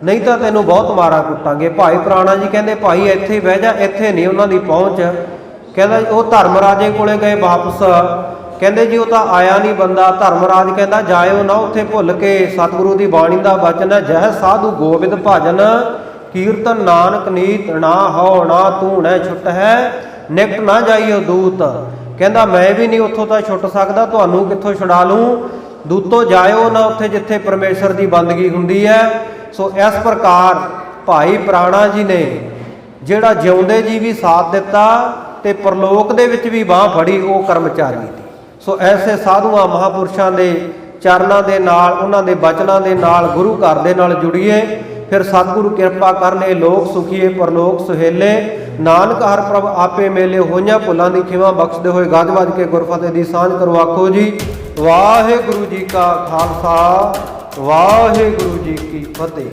ਨਹੀਂ ਤਾਂ ਤੈਨੂੰ ਬਹੁਤ ਮਾਰਾ ਕੁੱਟਾਂਗੇ। ਭਾਈ ਪ੍ਰਾਣਾ ਜੀ ਕਹਿੰਦੇ ਭਾਈ ਇੱਥੇ ਹੀ ਬਹਿ ਜਾ, ਇੱਥੇ ਨਹੀਂ ਉਹਨਾਂ ਦੀ ਪਹੁੰਚ। ਕਹਿੰਦਾ ਉਹ ਧਰਮਰਾਜੇ ਕੋਲੇ ਗਏ ਵਾਪਸ, ਕਹਿੰਦੇ ਜੀ ਉਹ ਤਾਂ ਆਇਆ ਨਹੀਂ ਬੰਦਾ। ਧਰਮਰਾਜ ਕਹਿੰਦਾ ਜਾਇਓ ਨਾ ਉੱਥੇ, ਭੁੱਲ ਕੇ ਸਤਿਗੁਰੂ ਦੀ ਬਾਣੀ ਦਾ ਬਚਨ ਹੈ, ਜਹ ਸਾਧੂ ਗੋਬਿੰਦ ਭਜਨ ਕੀਰਤਨ ਨਾਨਕ ਨੀਤ ਨਾ ਹੋ ਨਾ ਤੂੰ ਨਾ ਛੁੱਟ ਹੈ ਨਿਕਟ ਨਾ ਜਾਈਓ ਦੂਤ। ਕਹਿੰਦਾ ਮੈਂ ਵੀ ਨਹੀਂ ਉੱਥੋਂ ਤਾਂ ਛੁੱਟ ਸਕਦਾ, ਤੁਹਾਨੂੰ ਕਿੱਥੋਂ ਛੁਡਾ ਲੂੰ। ਦੂਤੋ ਜਾਇਓ ਨਾ ਉੱਥੇ ਜਿੱਥੇ ਪਰਮੇਸ਼ਰ ਦੀ ਬੰਦਗੀ ਹੁੰਦੀ ਹੈ। ਸੋ ਇਸ ਪ੍ਰਕਾਰ ਭਾਈ ਪ੍ਰਾਣਾ ਜੀ ਨੇ ਜਿਹੜਾ ਜਿਉਂਦੇ ਜੀ ਵੀ ਸਾਥ ਦਿੱਤਾ ਤੇ ਪਰਲੋਕ ਦੇ ਵਿੱਚ ਵੀ ਬਾਹ ਫੜੀ, ਉਹ ਕਰਮਚਾਰੀ ਦੀ। ਸੋ ਐਸੇ ਸਾਧੂਆਂ ਮਹਾਂਪੁਰਸ਼ਾਂ ਦੇ ਚਰਨਾਂ ਦੇ ਨਾਲ, ਉਹਨਾਂ ਦੇ ਬਚਨਾਂ ਦੇ ਨਾਲ, ਗੁਰੂ ਘਰ ਦੇ ਨਾਲ ਜੁੜੀਏ, ਫਿਰ ਸਤਿਗੁਰੂ ਕਿਰਪਾ ਕਰਨੇ, ਲੋਕ ਸੁਖੀਏ ਪਰਲੋਕ ਸੁਹੇਲੇ। ਨਾਨਕ ਹਰ ਪ੍ਰਭ ਆਪੇ ਮੇਲੇ, ਹੋਈਆਂ ਭੁੱਲਾਂ ਦੀ ਖਿਮਾ ਬਖਸ਼ਦੇ ਹੋਏ ਗੱਜ ਵੱਜ ਕੇ ਗੁਰਫਤਿਹ ਦੀ ਸਾਂਝ ਕਰੋ। ਆਖੋ ਜੀ ਵਾਹਿਗੁਰੂ ਜੀ ਕਾ ਖਾਲਸਾ, ਵਾਹਿਗੁਰੂ ਜੀ ਕੀ ਫਤਿਹ।